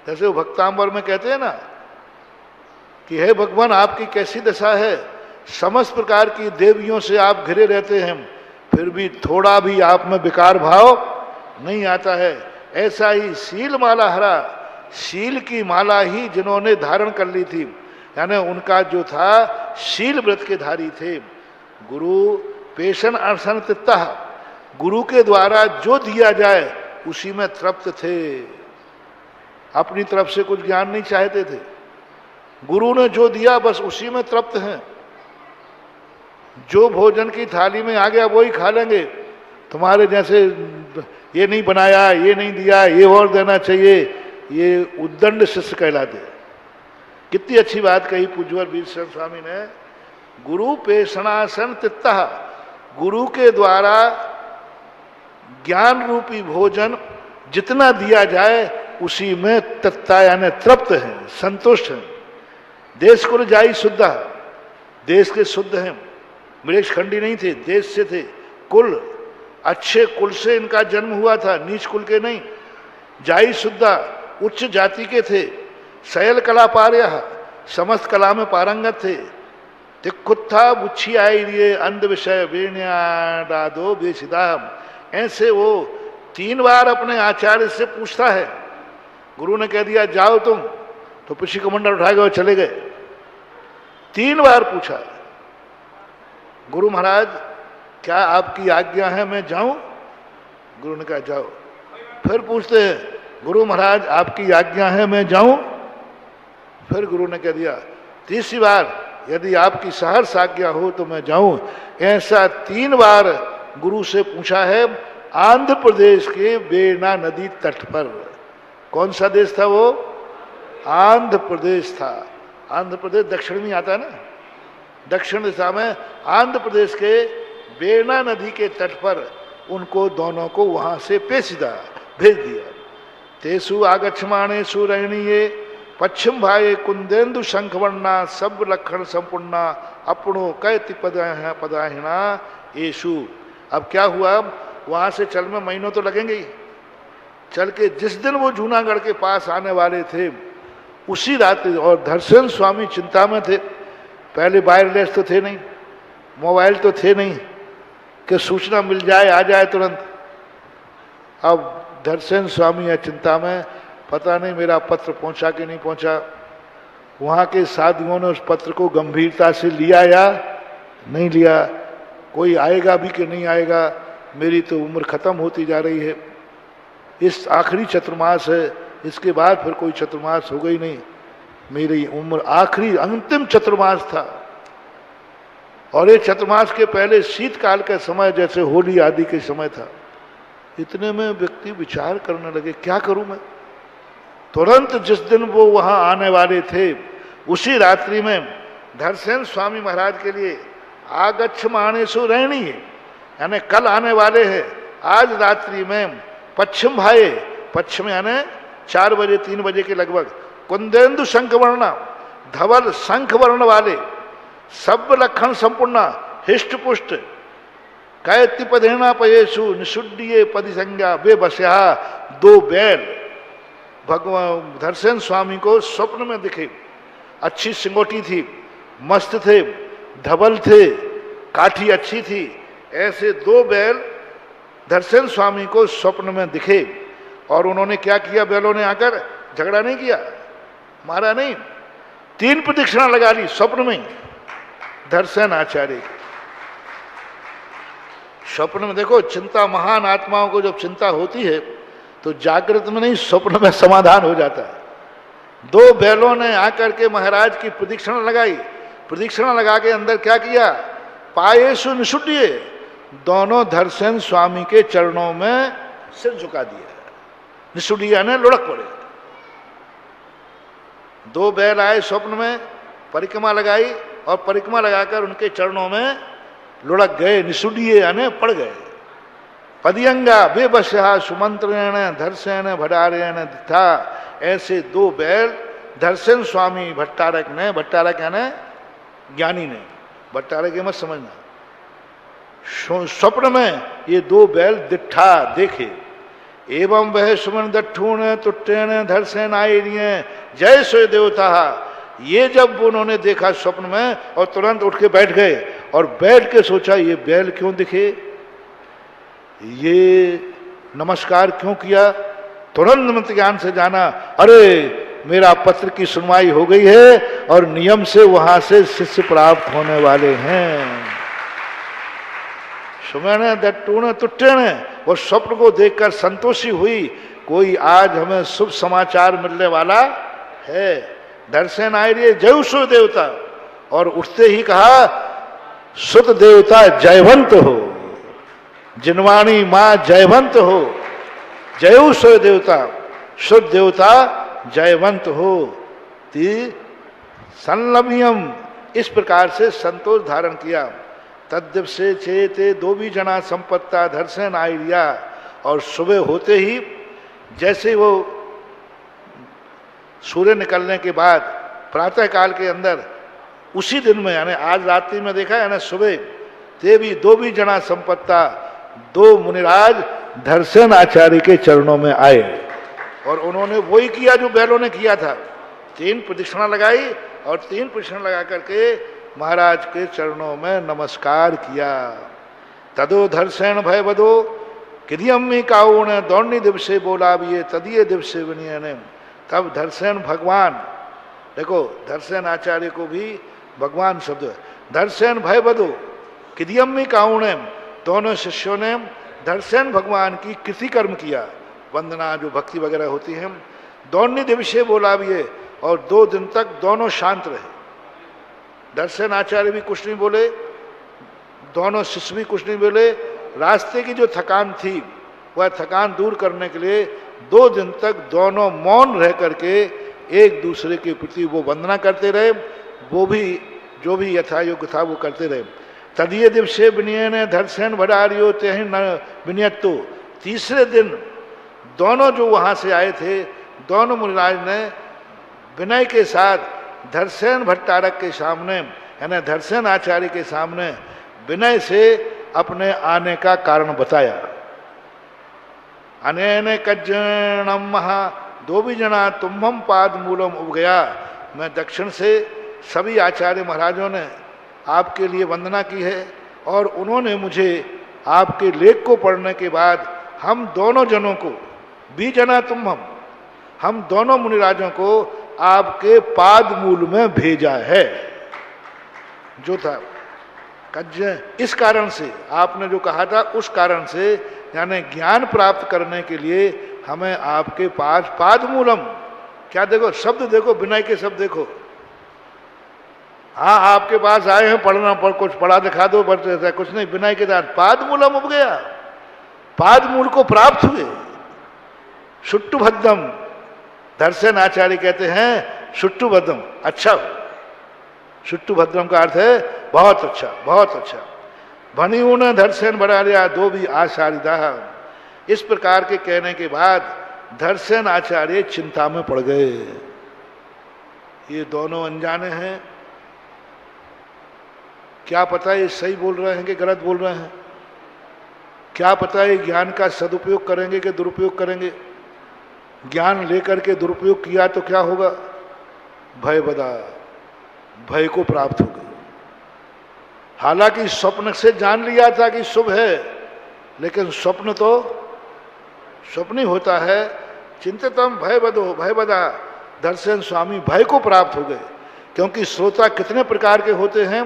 S1: जैसे वो भक्तांबर में कहते हैं ना कि हे भगवान आपकी कैसी दशा है, समस्त प्रकार की देवियों से आप घिरे रहते हैं, फिर भी थोड़ा भी आप में विकार भाव नहीं आता है। ऐसा ही शील माला हरा, शील की माला ही जिन्होंने धारण कर ली थी, यानी उनका जो था शील व्रत के धारी थे। गुरु पेशन अर्शन तित्ता, गुरु के द्वारा जो दिया जाए उसी में तृप्त थे, अपनी तरफ से कुछ ज्ञान नहीं चाहते थे। गुरु ने जो दिया बस उसी में तृप्त हैं। जो भोजन की थाली में आ गया वही खा लेंगे, तुम्हारे जैसे ये नहीं बनाया, ये नहीं दिया, ये और देना चाहिए, ये उद्दंड शिष्य कहलाते। कितनी अच्छी बात कही पूज्यवर वीर शरण स्वामी ने, गुरु पेषणासन तित्ता, गुरु के द्वारा ज्ञान रूपी भोजन जितना दिया जाए उसी में तत्ता यानी तृप्त है, संतुष्ट है। देश कुल जाई शुद्ध, देश के शुद्ध हैं, मृक्ष खंडी नहीं थे, देश से थे। कुल अच्छे कुल से इनका जन्म हुआ था, नीच कुल के नहीं। जाई शुद्धा, उच्च जाति के थे। शयल कला पार्य, समस्त कला में पारंगत थे। तिक्कुत्था बुच्छी आई रिये अंध विषय वेण्यादो बेसिदाम, ऐसे वो 3 बार अपने आचार्य से पूछता है। गुरु ने कह दिया जाओ तुम, तो पिछी कमंडल उठा गए, चले गए। 3 बार पूछा, गुरु महाराज क्या आपकी आज्ञा है मैं जाऊं? गुरु ने कहा जाओ। फिर पूछते हैं, गुरु महाराज आपकी आज्ञा है मैं जाऊं? फिर गुरु ने कह दिया 3री बार, यदि आपकी सहर्ष आज्ञा हो तो मैं जाऊं। ऐसा 3 बार गुरु से पूछा है। आंध्र प्रदेश के बेना नदी तट पर, कौन सा देश था वो? आंध्र प्रदेश था। आंध्र प्रदेश दक्षिण में आता है ना, दक्षिण दिशा में आंध्र प्रदेश के बेना नदी के तट पर उनको दोनों को वहां से पेशिदा भेज दिया। तेसु आगच्छमाणेषु रैणीये पश्चिम भाये कुंदेन्दु शंखवर्णा सब लक्षण संपूर्णा अपनो कैति पदाहिना येषु। अब क्या हुआ, वहां से चल में महीनों तो लगेंगे ही। चल के जिस दिन वो जूनागढ़ के पास आने वाले थे उसी रात, और धरसेन स्वामी चिंता में थे, पहले वायरलेस तो थे नहीं, मोबाइल तो थे नहीं कि सूचना मिल जाए आ जाए तुरंत। अब धरसेन स्वामी या चिंता में, पता नहीं मेरा पत्र पहुंचा कि नहीं पहुंचा। वहाँ के साधुओं ने उस पत्र को गंभीरता से लिया या नहीं लिया, कोई आएगा भी कि नहीं आएगा। मेरी तो उम्र खत्म होती जा रही है, इस आखिरी चतुर्मास है, इसके बाद फिर कोई चतुर्मास हो गई नहीं। मेरी उम्र आखिरी अंतिम चतुर्मास था, और ये चतुर्मास के पहले शीतकाल का समय जैसे होली आदि के समय था। इतने में व्यक्ति विचार करने लगे, क्या करूं मैं। तुरंत जिस दिन वो वहां आने वाले थे उसी रात्रि में धरसेन स्वामी महाराज के लिए आगच्छमानेषु रहनी है, यानी कल आने वाले हैं, आज रात्रि में पश्चिम भाए, पश्चिम यानी 4 बजे 3 बजे के लगभग, कुंदेन्दु शंख वर्ण धवल शंख वर्ण वाले, सब लक्षण संपूर्ण, हिष्ट पुष्ट, कैत्य पदेना पयेशु निषुड्डिये पदि संज्ञा वे बस्या 2 बैल भगवान धरसेन स्वामी को स्वप्न में दिखे। अच्छी सिंगोटी थी, मस्त थे, धवल थे, काठी अच्छी थी। ऐसे 2 बैल धरसेन स्वामी को स्वप्न में दिखे। और उन्होंने क्या किया, बैलों ने आकर झगड़ा नहीं किया, मारा नहीं, 3 प्रदक्षिणा लगा ली स्वप्न में धरसेन आचार्य की। स्वप्न में देखो, चिंता महान आत्माओं को जब चिंता होती है तो जागृत में नहीं स्वप्न में समाधान हो जाता है। 2 बैलों ने आकर के महाराज की प्रदक्षिणा लगाई। प्रदक्षिणा लगा के अंदर क्या किया, पायेषु निषुड्डिये, दोनों धरसेन स्वामी के चरणों में सिर झुका दिया। निषुड्डिये ने लुढ़क पड़े। 2 बैल आए स्वप्न में, परिक्रमा लगाई और परिक्रमा लगाकर उनके चरणों में लुढ़क गए। निषुड्डिये यानी पड़ गए। पदियंगा बेबस्या सुमंत्रेण धरसेन भट्टारेण था। ऐसे 2 बैल धरसेन स्वामी भट्टारक ने, भट्टारक यानी ज्ञानी ने, भट्टारक ये मत समझना, स्वप्न में ये 2 बैल दिट्ठा देखे। एवं वह सुमन दट्ठूण तुट्टेण धरसेन आये जय सोय देवता। ये जब उन्होंने देखा स्वप्न में और तुरंत उठ के बैठ गए, और बैठ के सोचा ये बैल क्यों दिखे, ये नमस्कार क्यों किया। तुरंत मत ज्ञान से जाना, अरे मेरा पत्र की सुनवाई हो गई है और नियम से वहां से शिष्य प्राप्त होने वाले हैं। सुमन दट्टूण तुट्टेण, वो स्वप्न को देखकर संतोषी हुई, कोई आज हमें शुभ समाचार मिलने वाला है। धरसेन आये जय सो देवता, और उठते ही कहा सुत देवता जयवंत हो, जिनवाणी मां जयवंत हो, जय सो देवता, शुद्ध देवता जयवंत हो। संलमियम, इस प्रकार से संतोष धारण किया। तद्दिव से चेते 2 भी जना संपत्ता धरसेन आइडिया। और सुबह होते ही जैसे वो सूर्य निकलने के बाद प्रातः काल के अंदर उसी दिन में, यानी आज रात्रि में देखा यानी सुबह, ते भी 2 भी जना संपत्ता, 2 मुनिराज धरसेन आचार्य के चरणों में आए। और उन्होंने वही किया जो बैलों ने किया था, 3 प्रदक्षिणा लगाई और 3 प्रदक्षिणा लगा करके महाराज के चरणों में नमस्कार किया। तदो धरसेन भय बदो किदियम्मी काउण दौड़नी दिवसे बोला भी ये तदीय दिवसे विनियन। तब धरसेन भगवान, देखो धरसेन आचार्य को भी भगवान शब्द है। धरसेन भय बदो किदियम्मी काउण, दोनों शिष्यों ने धरसेन भगवान की कृति कर्म किया, वंदना जो भक्ति वगैरह होती है। दौड़नी दिवसे बोला भी है, और 2 दिन तक दोनों शांत रहे। धरसेन आचार्य भी कुछ नहीं बोले, दोनों शिष्य भी कुछ नहीं बोले। रास्ते की जो थकान थी वह थकान दूर करने के लिए 2 दिन तक दोनों मौन रह करके एक दूसरे के प्रति वो वंदना करते रहे। वो भी जो भी यथायोग्य था वो करते रहे। तदीय दिवसे विनयन धरसेन भडारियो तेहि न विनयत्तो। तीसरे दिन दोनों जो वहाँ से आए थे, दोनों मुनिराज ने विनय के साथ धरसेन भट्टारक के सामने, यानी धरसेन आचार्य के सामने विनय से अपने आने का कारण बताया। अनेन कज्जनम महा 2 भी जना तुम्हम पाद मूलम उब गया। मैं दक्षिण से सभी आचार्य महाराजों ने आपके लिए वंदना की है और उन्होंने मुझे आपके लेख को पढ़ने के बाद हम दोनों जनों को, बीजना तुम हम दोनों मुनिराजों को आपके पाद मूल में भेजा है। जो था इस कारण से, आपने जो कहा था उस कारण से, यानी ज्ञान प्राप्त करने के लिए हमें आपके पास पाद मूलम, क्या देखो शब्द देखो, विनय के शब्द देखो। हाँ आपके पास आए हैं पढ़ना, कुछ पढ़ा दिखा दो, बस ऐसा कुछ नहीं, विनय के साथ पाद मूलम उब गया, पाद मूल को प्राप्त हुए। सुट्टुभद्रम, दर्शन आचार्य कहते हैं सुट्टुभद्रम, अच्छा, सुट्टुभद्रम का अर्थ है बहुत अच्छा, बहुत अच्छा। भनी उन दर्शन बढ़ा लिया दो भी आचार्यदा। इस प्रकार के कहने के बाद दर्शन आचार्य चिंता में पड़ गए। ये दोनों अनजाने हैं, क्या पता ये सही बोल रहे हैं कि गलत बोल रहे हैं, क्या पता ये ज्ञान का सदुपयोग करेंगे कि दुरुपयोग करेंगे। ज्ञान लेकर के दुरुपयोग किया तो क्या होगा, भय बदा, भय को प्राप्त होगा। हालांकि स्वप्न से जान लिया था कि शुभ है, लेकिन स्वप्न तो स्वप्न ही होता है। चिंतितम भय बदो, भय बदा, दर्शन स्वामी भय को प्राप्त हो गए। क्योंकि श्रोता कितने प्रकार के होते हैं,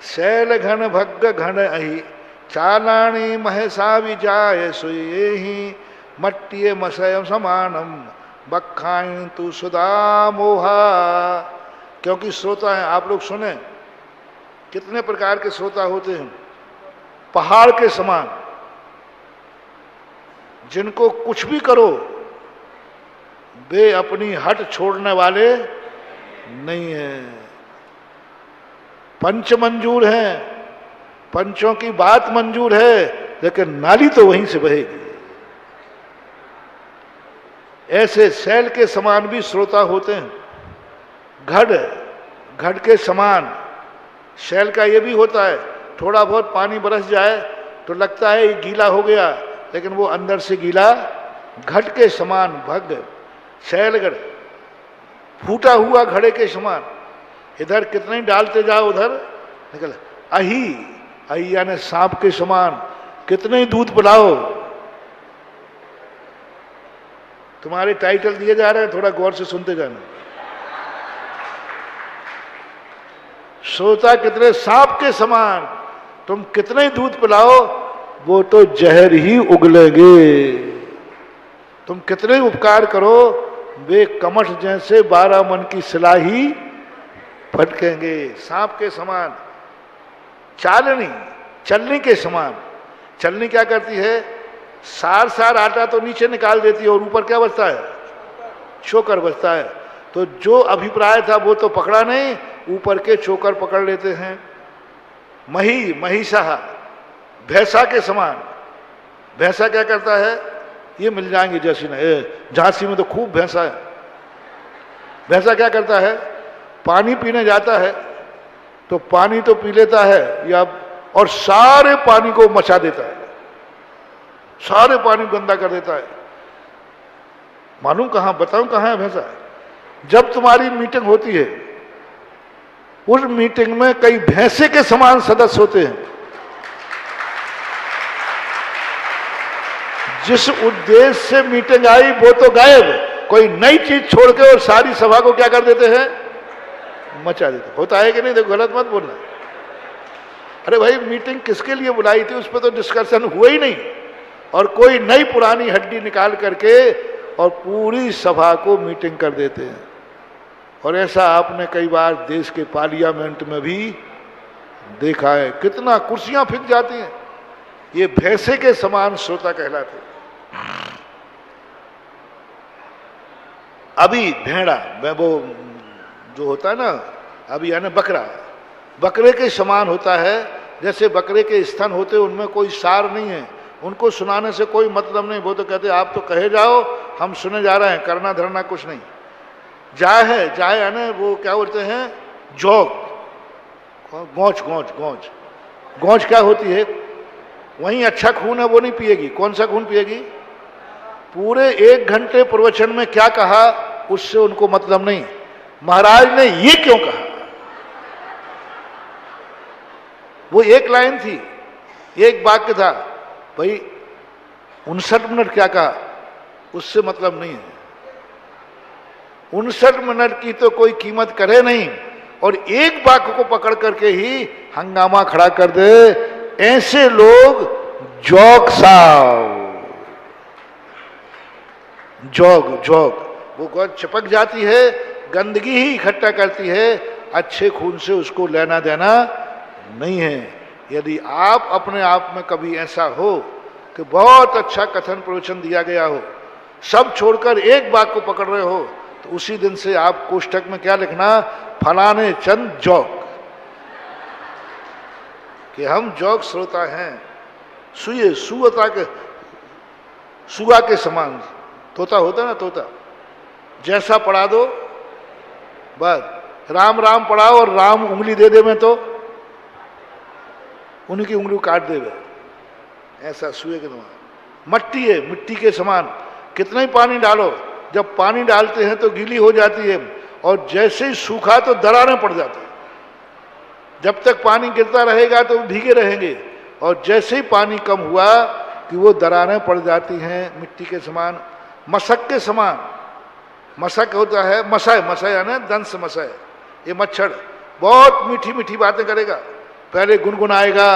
S1: शैल घन भग्ग घन अहि चालाणी महसा विजाय सोये ही मट्टिये मसयम समानम बखाइन तु सुधा मोहा। क्योंकि श्रोता हैं, आप लोग सुने कितने प्रकार के श्रोता होते हैं, पहाड़ के समान, जिनको कुछ भी करो वे अपनी हट छोड़ने वाले नहीं हैं। पंच मंजूर हैं, पंचों की बात मंजूर है, लेकिन नाली तो वहीं से बहेगी। ऐसे शैल के समान भी श्रोता होते हैं, घड़ के समान। शैल का ये भी होता है, थोड़ा बहुत पानी बरस जाए तो लगता है ये गीला हो गया, लेकिन वो अंदर से गीला, घट के समान भग्ग शैल घड़, फूटा हुआ घड़े के समान। इधर कितने ही डालते जाओ उधर निकल। अही, अही यानी सांप के समान, कितने ही दूध पिलाओ। तुम्हारे टाइटल दिए जा रहे हैं, थोड़ा गौर से सुनते जाना। श्रोता कितने सांप के समान, तुम कितने ही दूध पिलाओ वो तो जहर ही उगलेंगे। तुम कितने ही उपकार करो वे कमठ जैसे 12 मन की सिला ही फटकेंगे। सांप के समान। चालनी, चलनी के समान। चलनी क्या करती है, सार सार आटा तो नीचे निकाल देती है और ऊपर क्या बचता है, चोकर बचता है। तो जो अभिप्राय था वो तो पकड़ा नहीं, ऊपर के चोकर पकड़ लेते हैं। मही, महिषा, भैंसा के समान। भैंसा क्या करता है, ये मिल जाएंगे जैसी ना, झांसी में तो खूब भैंसा है। भैंसा क्या करता है, पानी पीने जाता है तो पानी तो पी लेता है या, और सारे पानी को मचा देता है, सारे पानी गंदा कर देता है। मालूम कहां, बताऊं कहां है भैंसा। जब तुम्हारी मीटिंग होती है, उस मीटिंग में कई भैंसे के समान सदस्य होते हैं। जिस उद्देश्य से मीटिंग आई वो तो गायब, कोई नई चीज छोड़ के और सारी सभा को क्या कर देते हैं, मचा देते। होता है कि नहीं, देखो गलत मत बोलना। अरे भाई मीटिंग किसके लिए बुलाई थी, उस पर तो डिस्कशन हुआ ही नहीं, और कोई नई पुरानी हड्डी निकाल करके और पूरी सभा को मीटिंग कर देते हैं। और ऐसा आपने कई बार देश के पार्लियामेंट में भी देखा है, कितना कुर्सियां फिक जाती हैं। ये भैंसे के समान श्रोता कहलाते हैं। अभी भेड़ा, वो जो होता है ना, अभी यानी बकरा, बकरे के समान होता है। जैसे बकरे के स्तन होते, उनमें कोई सार नहीं है, उनको सुनाने से कोई मतलब नहीं। वो तो कहते आप तो कहे जाओ, हम सुने जा रहे हैं, करना धरना कुछ नहीं। जाए है, जाए यानी वो क्या बोलते हैं, जोग, गौच, गौच, गौच। गौच क्या होती है, वहीं अच्छा खून है वो नहीं पिएगी। कौन सा खून पिएगी, पूरे 1 घंटे प्रवचन में क्या कहा उससे उनको मतलब नहीं, महाराज ने ये क्यों कहा, वो एक लाइन थी, एक वाक्य था, भाई 59 मिनट क्या कहा उससे मतलब नहीं है। 59 मिनट की तो कोई कीमत करे नहीं और एक वाक्य को पकड़ करके ही हंगामा खड़ा कर दे, ऐसे लोग जोग साहब, जोग वो गौर चिपक जाती है, गंदगी ही इकट्ठा करती है, अच्छे खून से उसको लेना देना नहीं है। यदि आप अपने आप में कभी ऐसा हो कि बहुत अच्छा कथन प्रवचन दिया गया हो, सब छोड़कर एक बात को पकड़ रहे हो, तो उसी दिन से आप कोष्ठक में क्या लिखना, फलाने चंद जोग, कि हम जोग श्रोता हैं। सुआ के समान तोता होता ना, तोता जैसा पढ़ा दो बस, राम राम पढ़ाओ और राम उंगली दे दे में तो उनकी उंगली काट दे वे, ऐसा सुए के समान। मट्टी है, मिट्टी के समान, कितना ही पानी डालो, जब पानी डालते हैं तो गीली हो जाती है और जैसे ही सूखा तो दरारें पड़ जाती है। जब तक पानी गिरता रहेगा तो भीगे रहेंगे और जैसे ही पानी कम हुआ कि वो दरारें पड़ जाती हैं, मिट्टी के समान, मशक के समान। मशक होता है मसाय यानी दंश मसाय, ये मच्छर बहुत मीठी मीठी बातें करेगा, पहले गुनगुनाएगा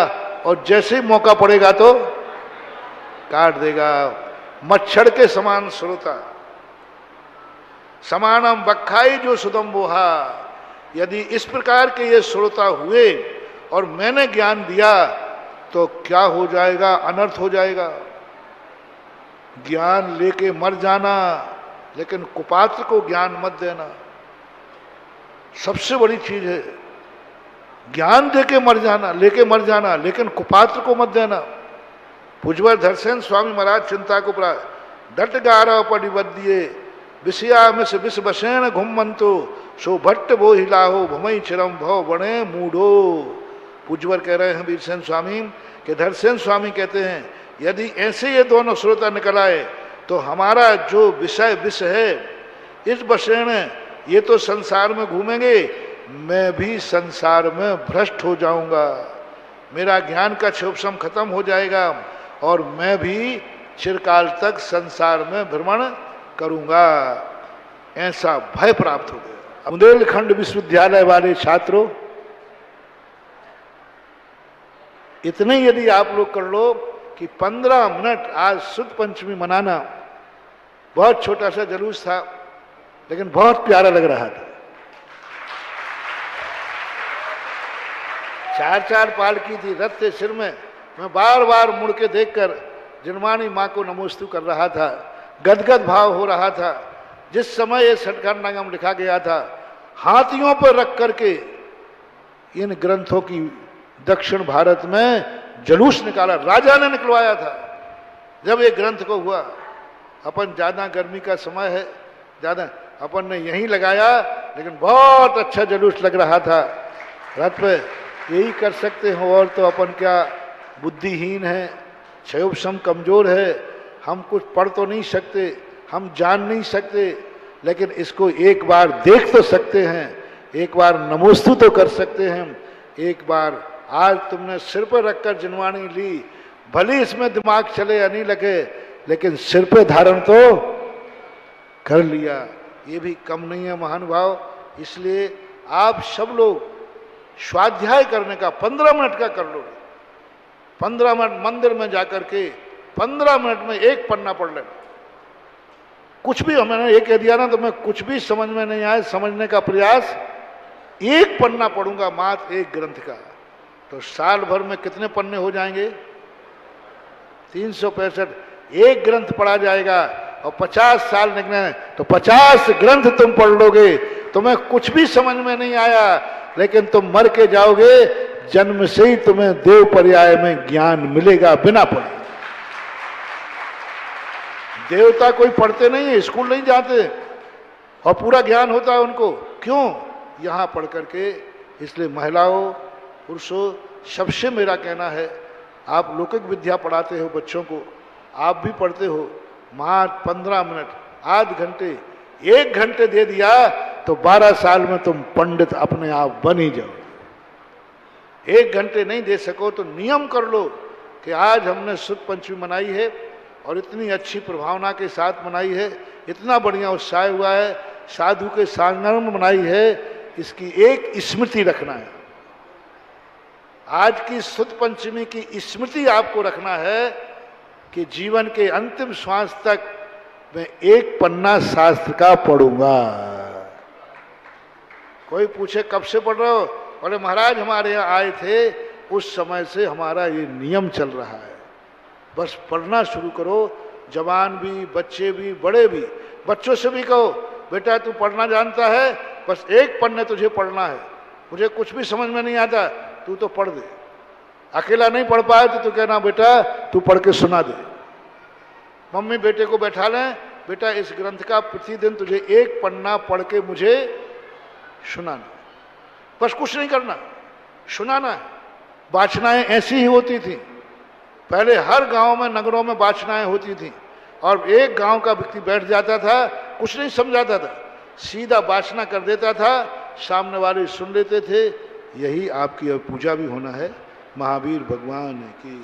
S1: और जैसे ही मौका पड़ेगा तो काट देगा। मच्छर के समान श्रोता, समानम बखाई जो सुदम्बोहा। यदि इस प्रकार के ये श्रोता हुए और मैंने ज्ञान दिया तो क्या हो जाएगा, अनर्थ हो जाएगा। ज्ञान लेके मर जाना, लेकिन कुपात्र को ज्ञान मत देना, सबसे बड़ी चीज है। ज्ञान देके मर जाना, लेके मर जाना, लेकिन कुपात्र को मत देना। पूज्यवर धरसेन स्वामी महाराज चिंता को प्राय डट गारा परिबद्धिये विषया में से विष बसेन घुमंतो सो भट्ट वो हिलाहो भमई चिरम भव बणे मूढ़ो। पूज्यवर कह रहे हैं वीरसेन स्वामी के, धरसेन स्वामी कहते हैं यदि ऐसे ये दोनों श्रोता निकल आए तो हमारा जो विषय विष है, इस बसेन ये तो संसार में घूमेंगे, मैं भी संसार में भ्रष्ट हो जाऊंगा, मेरा ज्ञान का क्षोभसम खत्म हो जाएगा और मैं भी चिरकाल तक संसार में भ्रमण करूंगा, ऐसा भय प्राप्त हो गया। बुंदेलखंड विश्वविद्यालय वाले छात्रों, इतने यदि आप लोग कर लो कि 15 मिनट आज शुद्ध पंचमी मनाना, बहुत छोटा सा जुलूस था लेकिन बहुत प्यारा लग रहा था। 4-4 पालकी थी, रथ थे सिर में, मैं बार बार मुड़ के देखकर जिनवानी माँ को नमोस्तु कर रहा था, गदगद भाव हो रहा था। जिस समय ये षटखंडागम लिखा गया था, हाथियों पर रख करके इन ग्रंथों की दक्षिण भारत में जुलूस निकाला, राजा ने निकलवाया था। जब ये ग्रंथ को हुआ, अपन ज्यादा गर्मी का समय है, ज्यादा अपन ने यहीं लगाया, लेकिन बहुत अच्छा जुलूस लग रहा था रथ पे। यही कर सकते हो, और तो अपन क्या बुद्धिहीन है, क्षयोपशम कमजोर है, हम कुछ पढ़ तो नहीं सकते, हम जान नहीं सकते, लेकिन इसको एक बार देख तो सकते हैं, एक बार नमोस्तु तो कर सकते हैं। एक बार आज तुमने सिर पर रखकर जिनवाणी ली, भले इसमें दिमाग चले या नहीं लगे, लेकिन सिर पे धारण तो कर लिया, ये भी कम नहीं है महानुभाव। इसलिए आप सब लोग स्वाध्याय करने का 15 मिनट का कर लो। 15 मिनट मंदिर में जाकर के 15 मिनट में एक पन्ना पढ़ लेना। कुछ भी मैंने ये कह दिया ना, तो मैं कुछ भी समझ में नहीं आए, समझने का प्रयास, एक पन्ना पढ़ूंगा मात्र एक ग्रंथ का, तो साल भर में कितने पन्ने हो जाएंगे? 365। एक ग्रंथ पढ़ा जाएगा और 50 साल निकले तो 50 ग्रंथ तुम पढ़ लोगे। तुम्हें कुछ भी समझ में नहीं आया, लेकिन तुम मर के जाओगे, जन्म से ही तुम्हें देव पर्याय में ज्ञान मिलेगा बिना पढ़े। देवता कोई पढ़ते नहीं है, स्कूल नहीं जाते और पूरा ज्ञान होता है उनको। क्यों? यहाँ पढ़ करके। इसलिए महिलाओं, पुरुषों, सबसे मेरा कहना है, आप लौकिक विद्या पढ़ाते हो बच्चों को, आप भी पढ़ते हो, मात्र 15 मिनट, आध घंटे, 1 घंटे दे दिया तो 12 साल में तुम पंडित अपने आप बन ही जाओ। 1 घंटे नहीं दे सको तो नियम कर लो कि आज हमने शुद्ध पंचमी मनाई है और इतनी अच्छी प्रभावना के साथ मनाई है, इतना बढ़िया उत्साह हुआ है, साधु के सांगण में मनाई है, इसकी एक स्मृति रखना है। आज की शुद्ध पंचमी की स्मृति आपको रखना है कि जीवन के अंतिम श्वास तक मैं 1 पन्ना शास्त्र का पढ़ूंगा। कोई पूछे कब से पढ़ रहे हो, बोले महाराज हमारे यहाँ आए थे उस समय से हमारा ये नियम चल रहा है। बस पढ़ना शुरू करो, जवान भी, बच्चे भी, बड़े भी। बच्चों से भी कहो बेटा तू पढ़ना जानता है, बस 1 पन्ने तुझे पढ़ना है, मुझे कुछ भी समझ में नहीं आता, तू तो पढ़ दे। अकेला नहीं पढ़ पाए तो तू कहना बेटा तू पढ़ के सुना दे। मम्मी बेटे को बैठा लें, बेटा इस ग्रंथ का प्रतिदिन तुझे 1 पन्ना पढ़ के मुझे सुनाना। बस कुछ नहीं करना, सुनाना है। वाचनाएं ऐसी ही होती थी पहले, हर गांव में, नगरों में वाचनाएं होती थी और एक गांव का व्यक्ति बैठ जाता था, कुछ नहीं समझाता था, सीधा वाचना कर देता था, सामने वाले सुन लेते थे। यही आपकी अब पूजा भी होना है। महावीर भगवान की।